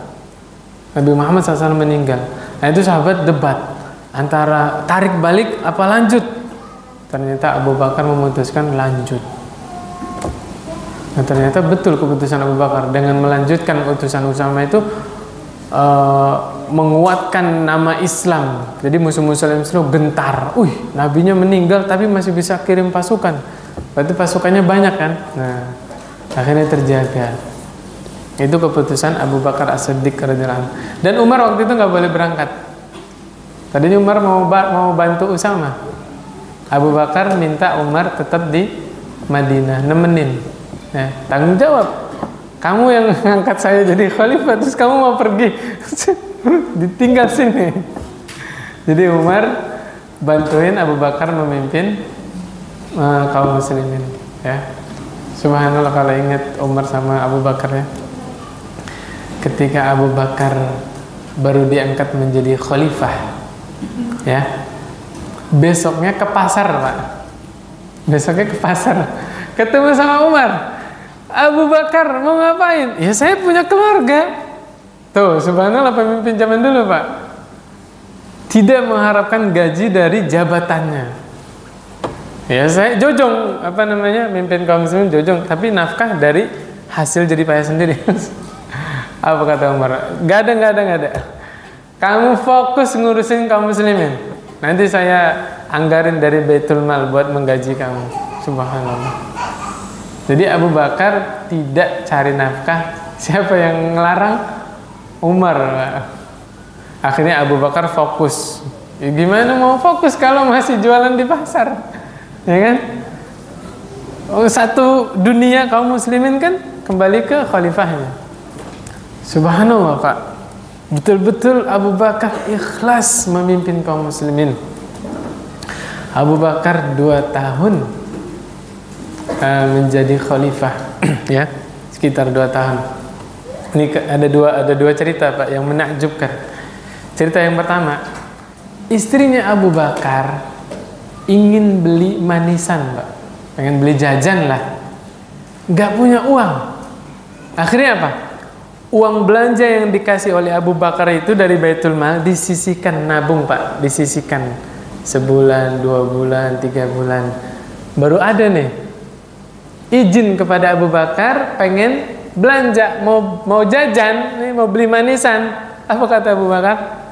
Nabi Muhammad SAW meninggal. Nah, itu sahabat debat antara tarik balik apa lanjut. Ternyata Abu Bakar memutuskan lanjut. Nah, ternyata betul keputusan Abu Bakar dengan melanjutkan utusan Usamah itu menguatkan nama Islam. Jadi musuh-musuh Islam gentar. Nabinya meninggal tapi masih bisa kirim pasukan. Berarti pasukannya banyak kan? Nah, akhirnya terjaga. Itu keputusan Abu Bakar As-Siddiq radhiyallahu anhu. Dan Umar waktu itu nggak boleh berangkat. Tadinya Umar mau bantu Usamah. Abu Bakar minta Umar tetap di Madinah nemenin. Ya, tanggung jawab. Kamu yang ngangkat saya jadi khalifah, terus kamu mau pergi, ditinggal sini. Jadi Umar bantuin Abu Bakar memimpin kaum muslimin. Ya. Subhanallah kalau ingat Umar sama Abu Bakar ya. Ketika Abu Bakar baru diangkat menjadi khalifah, ya, besoknya ke pasar, Pak. Besoknya ke pasar, ketemu sama Umar. Abu Bakar mau ngapain? Ya saya punya keluarga. Tuh, subhanallah pemimpin zaman dulu, Pak. Tidak mengharapkan gaji dari jabatannya. Ya saya jojong, mimpin kaum muslimin jojong, tapi nafkah dari hasil jerih payah sendiri. Apa kata Umar? Gak ada. Kamu fokus ngurusin kaum muslimin. Nanti saya anggarin dari Baitul Mal buat menggaji kamu. subhanallah. Jadi Abu Bakar tidak cari nafkah. Siapa yang ngelarang? Umar. Akhirnya Abu Bakar fokus. Ya gimana mau fokus kalau masih jualan di pasar? Ya kan? Oh, satu dunia kaum muslimin kan kembali ke khalifahnya. Subhanallah, Pak. Betul-betul Abu Bakar ikhlas memimpin kaum muslimin. Abu Bakar 2 tahun menjadi khalifah, ya, sekitar 2 tahun. Ini ada dua cerita, Pak, yang menakjubkan. Cerita yang pertama, istrinya Abu Bakar ingin beli manisan, Pak, pengen beli jajan lah, nggak punya uang. Akhirnya apa? Uang belanja yang dikasih oleh Abu Bakar itu dari Baitul Mal disisihkan, nabung, Pak, disisihkan sebulan, 2 bulan, 3 bulan. Baru ada nih izin kepada Abu Bakar pengen belanja, mau jajan, nih mau beli manisan. Apa kata Abu Bakar?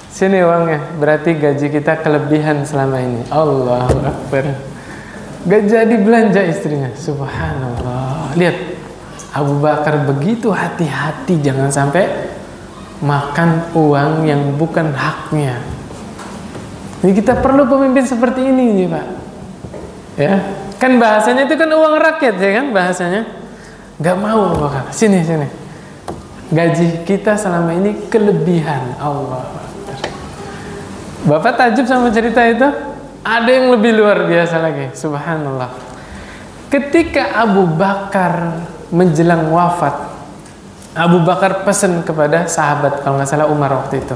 Sini uangnya, berarti gaji kita kelebihan selama ini. Allahu Akbar. Gak jadi belanja istrinya. Subhanallah. Lihat, Abu Bakar begitu hati-hati jangan sampai makan uang yang bukan haknya. Ini kita perlu pemimpin seperti ini nih, Pak. Ya, kan bahasanya itu kan uang rakyat, ya kan bahasanya. Gak mau Abu Bakar. Sini. Gaji kita selama ini kelebihan. Allah. Bapak takjub sama cerita itu? Ada yang lebih luar biasa lagi. Subhanallah. Ketika Abu Bakar menjelang wafat, Abu Bakar pesan kepada sahabat, kalau nggak salah Umar waktu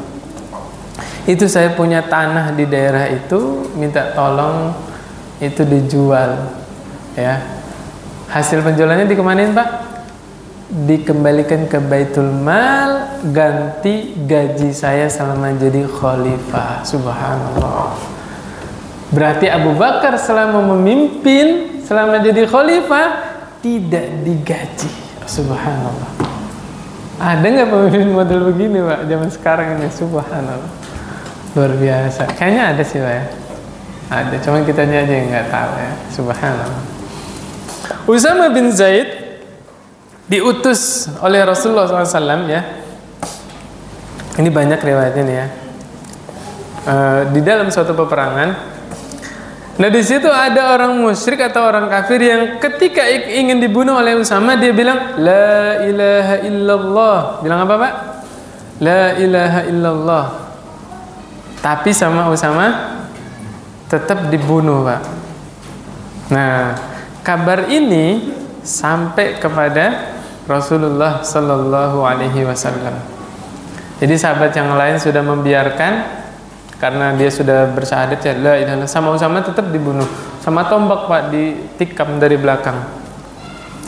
itu saya punya tanah di daerah itu, minta tolong itu dijual, ya. Hasil penjualannya dikemanin, Pak? Dikembalikan ke Baitul Mal, ganti gaji saya selama jadi khalifah. Subhanallah. Berarti Abu Bakar selama memimpin, selama jadi khalifah tidak digaji. Subhanallah. Ada nggak pemimpin model begini, Pak, zaman sekarang ini? Subhanallah. Luar biasa. Kayaknya ada sih, Pak, ya. Ada, cuman kitanya aja yang nggak tahu, ya. Subhanallah. Usama bin Zaid diutus oleh Rasulullah SAW, ya. Ini banyak riwayatnya nih, ya. Di dalam suatu peperangan. Nah, di situ ada orang musyrik atau orang kafir yang ketika ingin dibunuh oleh Usama, dia bilang la ilaha illallah. Bilang apa, Pak? La ilaha illallah. Tapi sama Usama tetap dibunuh, Pak. Nah, kabar ini sampai kepada Rasulullah Sallallahu Alaihi Wasallam. Jadi sahabat yang lain sudah membiarkan karena dia sudah bersyahadat, ya, la ilaha illallah, sama Usama tetap dibunuh sama tombak, Pak, ditikam dari belakang.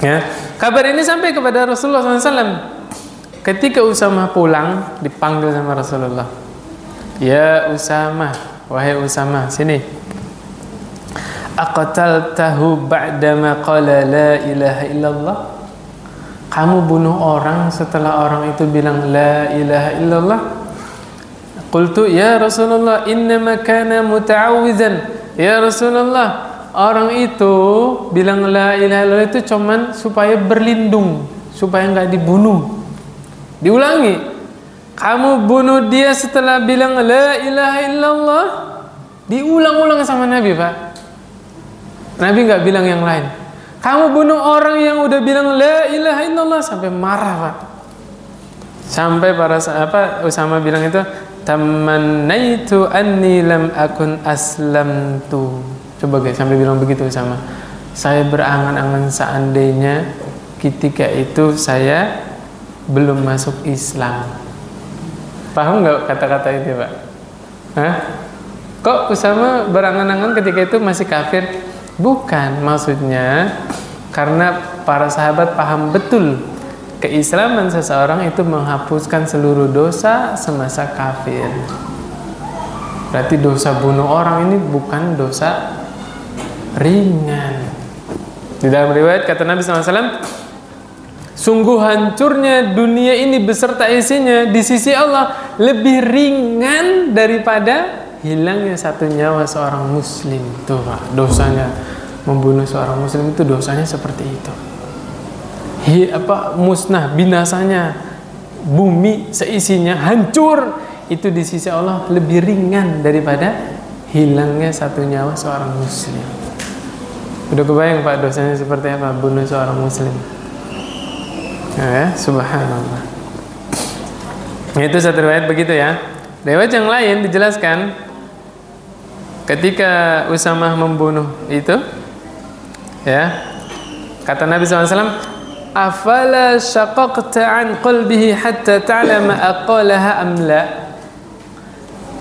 Ya, kabar ini sampai kepada Rasulullah SAW. Ketika Usama pulang, dipanggil sama Rasulullah. Ya Usama, wahai Usama, sini. Aqtaltahu ba'dama qala la ilaha illallah. Kamu bunuh orang setelah orang itu bilang la ilaha illallah? Qultu ya Rasulullah innama kana muta'awwizan. Ya Rasulullah, orang itu bilang la ilaha illallah itu cuman supaya berlindung, supaya enggak dibunuh. Diulangi, kamu bunuh dia setelah bilang la ilaha illallah. Diulang-ulang sama Nabi, Pak. Nabi enggak bilang yang lain. Kamu bunuh orang yang udah bilang la ilaha illallah, sampai marah, Pak. Sampai para sahabat Usama bilang itu, tamannaitu anni lam akun aslamtu. Coba guys, sampai bilang begitu sama. Saya berangan-angan seandainya ketika itu saya belum masuk Islam. Paham nggak kata-kata itu, Pak? Hah? Kok Usama berangan-angan ketika itu masih kafir? Bukan, maksudnya karena para sahabat paham betul keislaman seseorang itu menghapuskan seluruh dosa semasa kafir. Berarti dosa bunuh orang ini bukan dosa ringan. Di dalam riwayat kata Nabi SAW, sungguh hancurnya dunia ini beserta isinya di sisi Allah lebih ringan daripada hilangnya satu nyawa seorang muslim. Tuh, Pak, dosanya membunuh seorang muslim itu dosanya seperti itu. Musnah, binasanya bumi seisinya hancur, itu di sisi Allah lebih ringan daripada hilangnya satu nyawa seorang muslim. Udah kebayang Pak dosanya seperti apa bunuh seorang muslim? Ya, subhanallah. Itu satu riwayat begitu ya. Riwayat yang lain dijelaskan ketika Usamah membunuh itu, ya, kata Nabi SAW, afala syaqaqta an qalbihi hatta ta'lama aqalaha am la.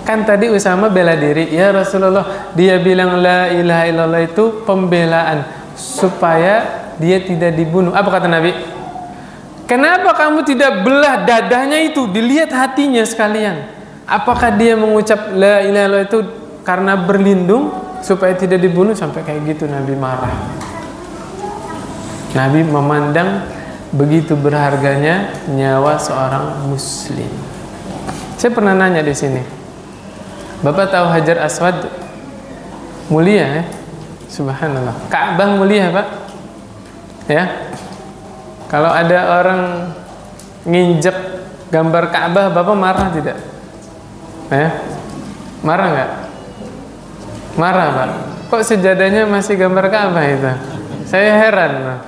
Kan tadi Usamah bela diri, ya Rasulullah, dia bilang la ilaha illallah itu pembelaan supaya dia tidak dibunuh. Apa kata Nabi? Kenapa kamu tidak belah dadanya itu, dilihat hatinya sekalian? Apakah dia mengucap la ilaha illallah itu karena berlindung supaya tidak dibunuh? Sampai kayak gitu Nabi marah. Nabi memandang begitu berharganya nyawa seorang muslim. Saya pernah nanya di sini, Bapak tahu Hajar Aswad mulia ya? Subhanallah. Ka'bah mulia Pak? Ya. Kalau ada orang nginjek gambar Ka'bah, Bapak marah tidak? Ya. Marah nggak? Marah Pak. Kok sejadahnya masih gambar Ka'bah itu? Saya heran.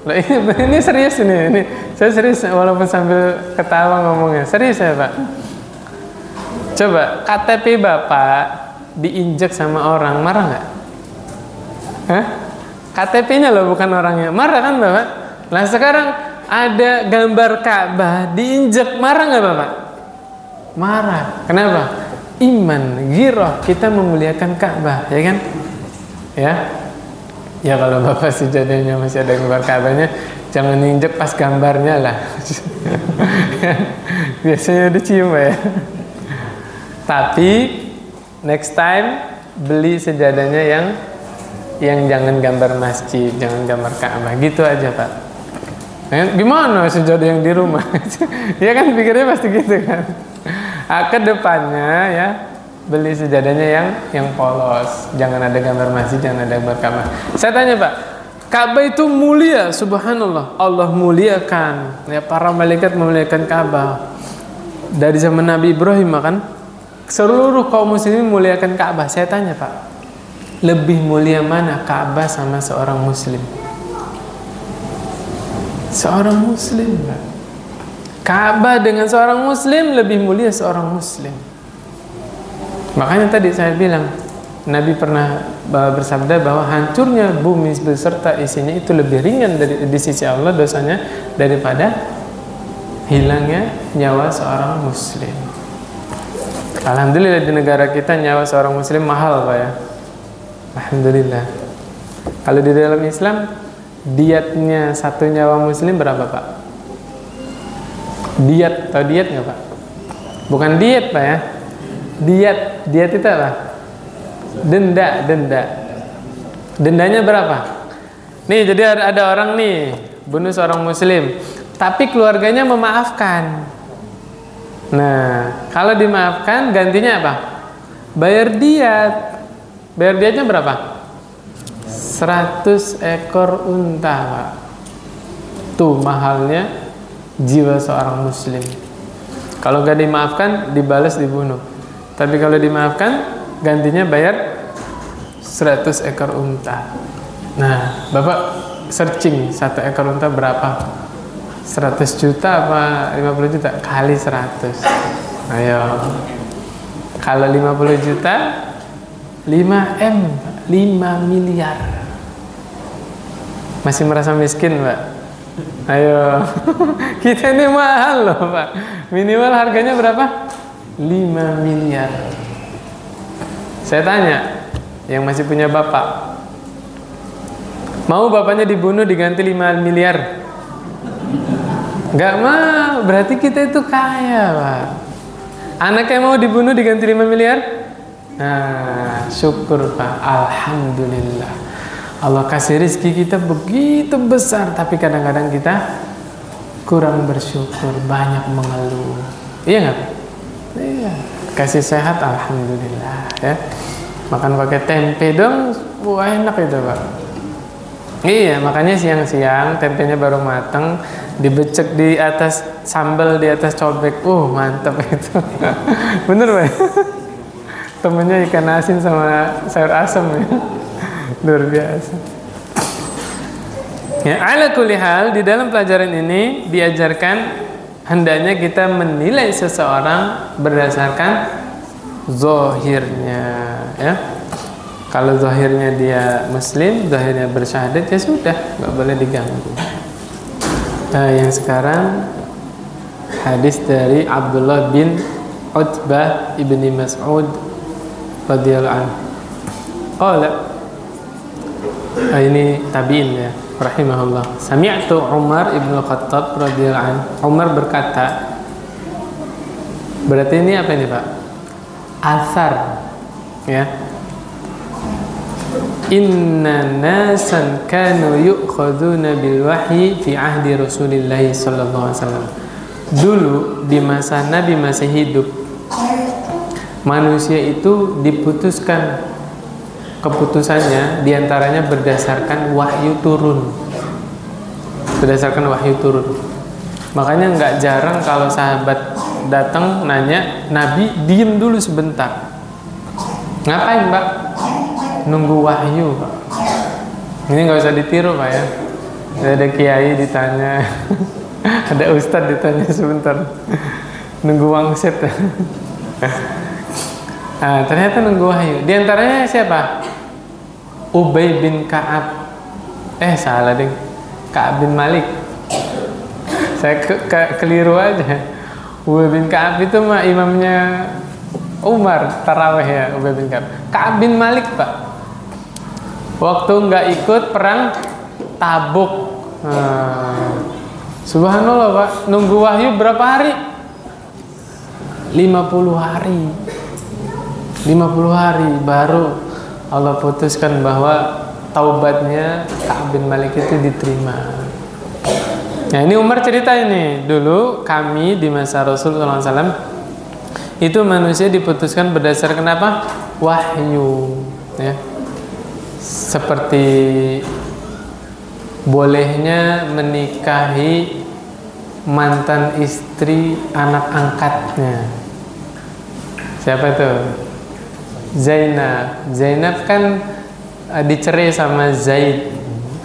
Loh, ini serius ini saya serius walaupun sambil ketawa ngomongnya. Serius ya Pak? Coba KTP Bapak diinjek sama orang, marah nggak? Hah? KTP-nya loh bukan orangnya, marah kan Bapak? Nah sekarang ada gambar Ka'bah diinjek, marah nggak Bapak? Marah. Kenapa? Iman, ghirah, kita memuliakan Ka'bah, ya kan? Ya. Ya kalau Bapak sejadahnya masih ada gambar Ka'bahnya, jangan injek pas gambarnya lah. Biasanya udah cium ya. Tapi next time beli sejadahnya yang jangan gambar masjid, jangan gambar Ka'bah, gitu aja Pak. Gimana sejadah yang di rumah? Ya kan pikirnya pasti gitu kan. Ke depannya ya beli sejadahnya yang polos, jangan ada gambar masjid, jangan ada gambar Ka'bah. Saya tanya Pak, Ka'bah itu mulia, subhanallah, Allah muliakan, ya, para malaikat memuliakan Ka'bah. Dari zaman Nabi Ibrahim kan, seluruh kaum muslimin memuliakan Ka'bah. Saya tanya Pak, lebih mulia mana Ka'bah sama seorang muslim? Seorang muslim Pak. Ka'bah dengan seorang muslim lebih mulia seorang muslim. Makanya tadi saya bilang, Nabi pernah bersabda bahwa hancurnya bumi beserta isinya itu lebih ringan di sisi Allah dosanya daripada hilangnya nyawa seorang muslim. Alhamdulillah di negara kita nyawa seorang muslim mahal Pak ya. Alhamdulillah. Kalau di dalam Islam diatnya satu nyawa muslim berapa Pak? Diat, tahu diat nggak Pak? Bukan diet Pak ya. Diat itu apa? Denda. Dendanya berapa? Nih jadi ada orang nih bunuh seorang muslim, tapi keluarganya memaafkan. Nah, kalau dimaafkan gantinya apa? Bayar diat. Bayar diatnya berapa? 100 ekor unta, Pak. Tuh mahalnya jiwa seorang muslim. Kalau gak dimaafkan, dibalas dibunuh. Tapi kalau dimaafkan, gantinya bayar 100 ekor unta. Nah, Bapak searching 1 ekor unta berapa? 100 juta apa 50 juta? Kali 100. Ayo. Kalau 50 juta 5M, 5 miliar. Masih merasa miskin, Pak? Ayo. Kita ini mahal loh, Pak. Minimal harganya berapa? 5 miliar. Saya tanya, yang masih punya bapak, mau bapaknya dibunuh diganti 5 miliar? Gak mau, berarti kita itu kaya, Pak. Anaknya mau dibunuh diganti 5 miliar? Nah, syukur, Pak. Alhamdulillah. Allah kasih rezeki kita begitu besar, tapi kadang-kadang kita kurang bersyukur, banyak mengeluh. Iya nggak, Pak? Iya. Kasih sehat, alhamdulillah. Ya. Makan pakai tempe dong, wah enak itu, Pak. Iya, makanya siang-siang tempenya baru matang, dibecek di atas sambal, di atas cobek. Mantap itu. Bener, Pak? Temennya ikan asin sama sayur asam ya. Luar biasa. Ya, ala kulli hal, di dalam pelajaran ini diajarkan hendaknya kita menilai seseorang berdasarkan zahirnya, ya. Kalau zahirnya dia muslim, zahirnya bersyahadat, ya sudah, nggak boleh diganggu. Nah, yang sekarang hadis dari Abdullah bin Utbah ibni Mas'ud radhiyallahu anhu. Qala, ini tabi'in ya, rahimahullah. Sami'tu Umar ibn Khattab radhiyallahu anhu. Umar berkata, berarti ini apa ini, Pak? Asar, ya. Inna nasan kanu yu'khaduna bil wahyi fi ahdi Rasulillah sallallahu alaihi wasallam. Dulu di masa Nabi masih hidup, manusia itu diputuskan keputusannya diantaranya berdasarkan wahyu turun. Berdasarkan wahyu turun. Makanya nggak jarang kalau sahabat datang nanya, Nabi diem dulu sebentar. Ngapain, Pak? Nunggu wahyu, Pak. Ini nggak usah ditiru, Pak, ya. Ada kiai ditanya, ada ustadz ditanya sebentar, nunggu wangsit. Nah, ternyata nunggu wahyu. Di antaranya siapa? Ubay bin Ka'ab. Salah ding. Ka'ab bin Malik. Saya keliru aja. Ubay bin Ka'ab itu mah imamnya Umar tarawih ya, Ubay bin Ka'ab. Ka'ab bin Malik, Pak. Waktu nggak ikut perang Tabuk. Subhanallah, Pak. Nunggu wahyu berapa hari? 50 hari. 50 hari baru Allah putuskan bahwa taubatnya Ka'ab bin Malik itu diterima. Nah, ini Umar cerita ini. Dulu kami di masa Rasulullah SAW itu manusia diputuskan berdasarkan apa? Wahyu, ya. Seperti bolehnya menikahi mantan istri anak angkatnya. Siapa itu? Zainab. Zainab kan dicerai sama Zaid.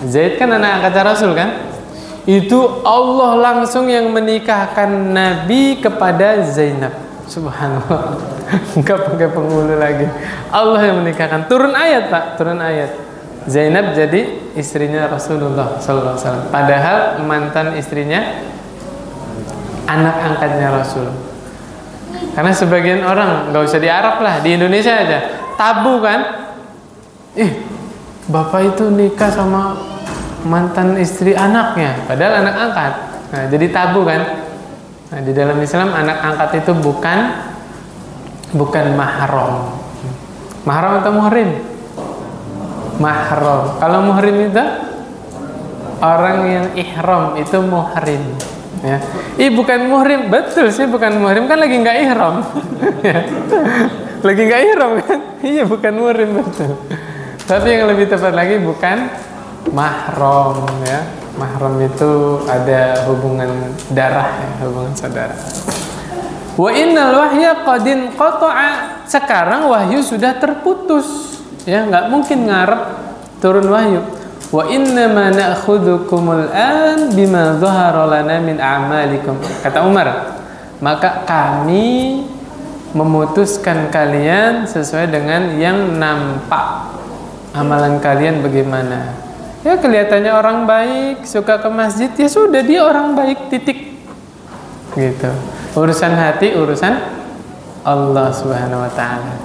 Zaid kan anak angkat Rasul kan? Itu Allah langsung yang menikahkan Nabi kepada Zainab. Subhanallah. Enggak pakai penghulu lagi. Allah yang menikahkan. Turun ayat, Pak, turun ayat. Zainab jadi istrinya Rasulullah SAW. Padahal mantan istrinya anak angkatnya Rasul. Karena sebagian orang, nggak usah di Arab lah, di Indonesia aja tabu kan? Bapak itu nikah sama mantan istri anaknya, padahal anak angkat. Nah, jadi tabu kan? Nah, di dalam Islam anak angkat itu bukan mahram. Mahram atau muhrim? Mahram. Kalau muhrim itu orang yang ihram, itu muhrim. Ya. Bukan muhrim, betul sih bukan muhrim, kan lagi nggak ihram. Lagi nggak ihram kan? Iya, bukan muhrim, betul. Tapi yang lebih tepat lagi bukan mahram, ya. Mahram itu ada hubungan darah, ya, hubungan saudara. Wa innal wahya qadin qata'a. Sekarang wahyu sudah terputus, ya, nggak mungkin ngarep turun wahyu. Wa inna ma na'khudhukumul an bima dhahara lana min a'malikum. Kata Umar, maka kami memutuskan kalian sesuai dengan yang nampak. Amalan kalian bagaimana? Ya, kelihatannya orang baik, suka ke masjid, ya sudah dia orang baik, titik. Gitu. Urusan hati, urusan Allah Subhanahu wa taala.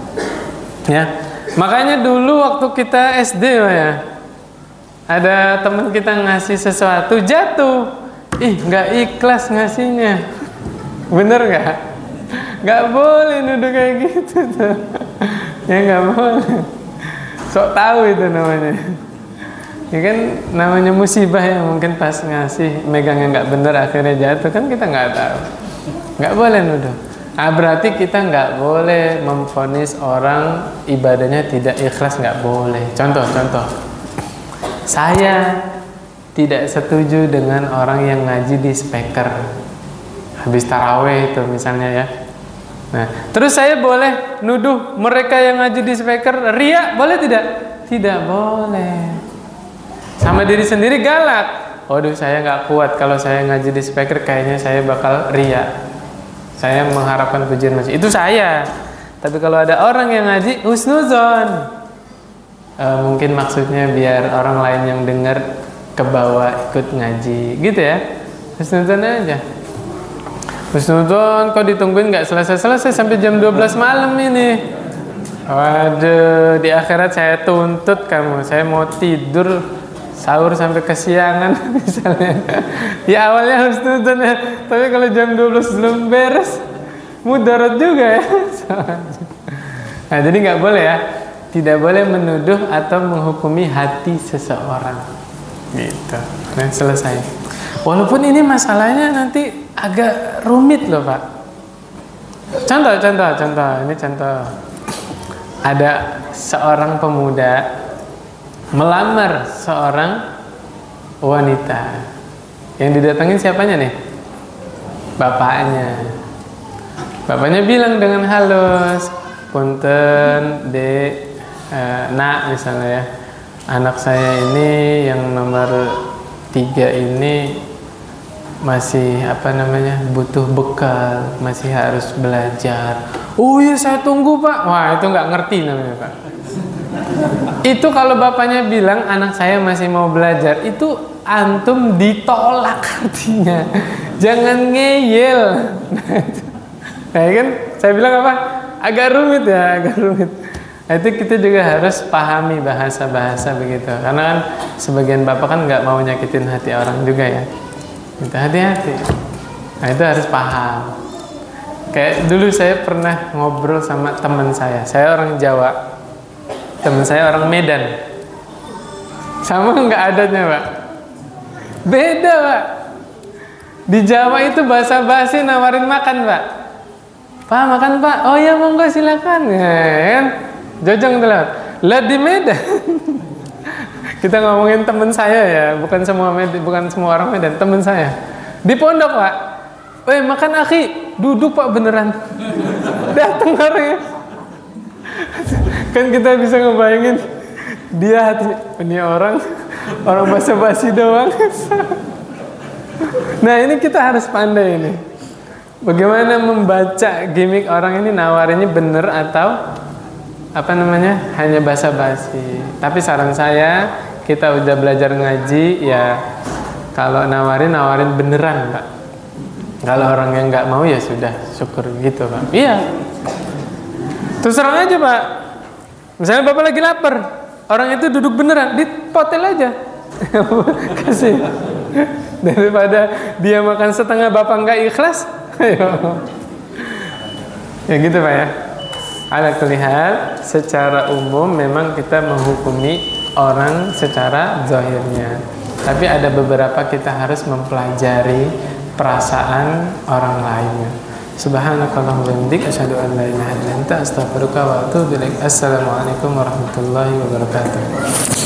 Ya. Makanya dulu waktu kita SD, ya, ada teman kita ngasih sesuatu, jatuh. Nggak ikhlas ngasihnya. Bener nggak? Nggak boleh nuduh kayak gitu tuh. Ya nggak boleh. Sok tahu itu namanya. Ya kan namanya musibah ya, mungkin pas ngasih megangnya nggak bener akhirnya jatuh, kan kita nggak tahu. Nggak boleh nuduh. Berarti kita nggak boleh memvonis orang ibadahnya tidak ikhlas, nggak boleh. Contoh. Saya tidak setuju dengan orang yang ngaji di speaker habis taraweh itu misalnya ya. Nah, terus saya boleh nuduh mereka yang ngaji di speaker ria, boleh tidak? Tidak boleh. Sama diri sendiri galak. Waduh, saya nggak kuat kalau saya ngaji di speaker, kayaknya saya bakal ria. Saya mengharapkan pujian masjid. Itu saya. Tapi kalau ada orang yang ngaji husnuzon, mungkin maksudnya biar orang lain yang dengar kebawa ikut ngaji, gitu ya. Husnuzon aja. Husnuzon, kok ditungguin nggak selesai-selesai sampai jam 12 malam ini. Waduh, di akhirat saya tuntut kamu. Saya mau tidur sahur sampai kesiangan misalnya. Ya awalnya husnuzon ya, tapi kalau jam 12 belum beres, mudarat juga ya. Nah, jadi nggak boleh ya. Tidak boleh menuduh atau menghukumi hati seseorang. Gitu. Nah, selesai. Walaupun ini masalahnya nanti agak rumit loh Pak. Contoh. Ini contoh. Ada seorang pemuda melamar seorang wanita. Yang didatengin siapanya nih? Bapaknya. Bapaknya bilang dengan halus, punten, dek, nak misalnya ya. Anak saya ini yang nomor 3 ini masih butuh bekal, masih harus belajar. Oh iya saya tunggu Pak. Wah itu nggak ngerti namanya Pak. Itu kalau bapaknya bilang anak saya masih mau belajar, itu antum ditolak artinya. Jangan ngeyel. Nah kan saya bilang apa? Agak rumit ya, agak rumit. Nah, itu kita juga harus pahami bahasa-bahasa begitu. Karena kan sebagian bapak kan nggak mau nyakitin hati orang juga ya. Gitu, hati-hati. Nah itu harus paham. Kayak dulu saya pernah ngobrol sama teman saya. Saya orang Jawa, teman saya orang Medan. Sama nggak adatnya Pak? Beda Pak. Di Jawa itu basa-basi nawarin makan Pak. Pak makan Pak. Oh ya monggo silakan. Ya kan? Jojong telat. Lah di Medan. Kita ngomongin teman saya ya, bukan semua orang Medan, teman saya. Di pondok Pak. Makan akhi, duduk Pak beneran. Datang orangnya. Kan kita bisa ngebayangin dia hati, ini orang basa-basi doang. Nah ini kita harus pandai ini. Bagaimana membaca gimmick orang ini, nawarinnya bener atau hanya basa-basi. Tapi saran saya, kita udah belajar ngaji ya, kalau nawarin beneran Pak. Kalau orang yang nggak mau ya sudah, syukur gitu Pak. Iya. Terus terang aja Pak. Misalnya Bapak lagi lapar, orang itu duduk beneran, dipotel aja. Kasih. Daripada dia makan setengah Bapak nggak ikhlas. Ayo. Ya gitu Pak ya. Ala kulli hal, secara umum memang kita menghukumi orang secara zahirnya. Tapi ada beberapa kita harus mempelajari perasaan orang lainnya. Subhanakallahumma wa bihamdika asyhadu an la ilaha illa anta astaghfiruka wa atubu ilaik. Assalamualaikum warahmatullahi wabarakatuh.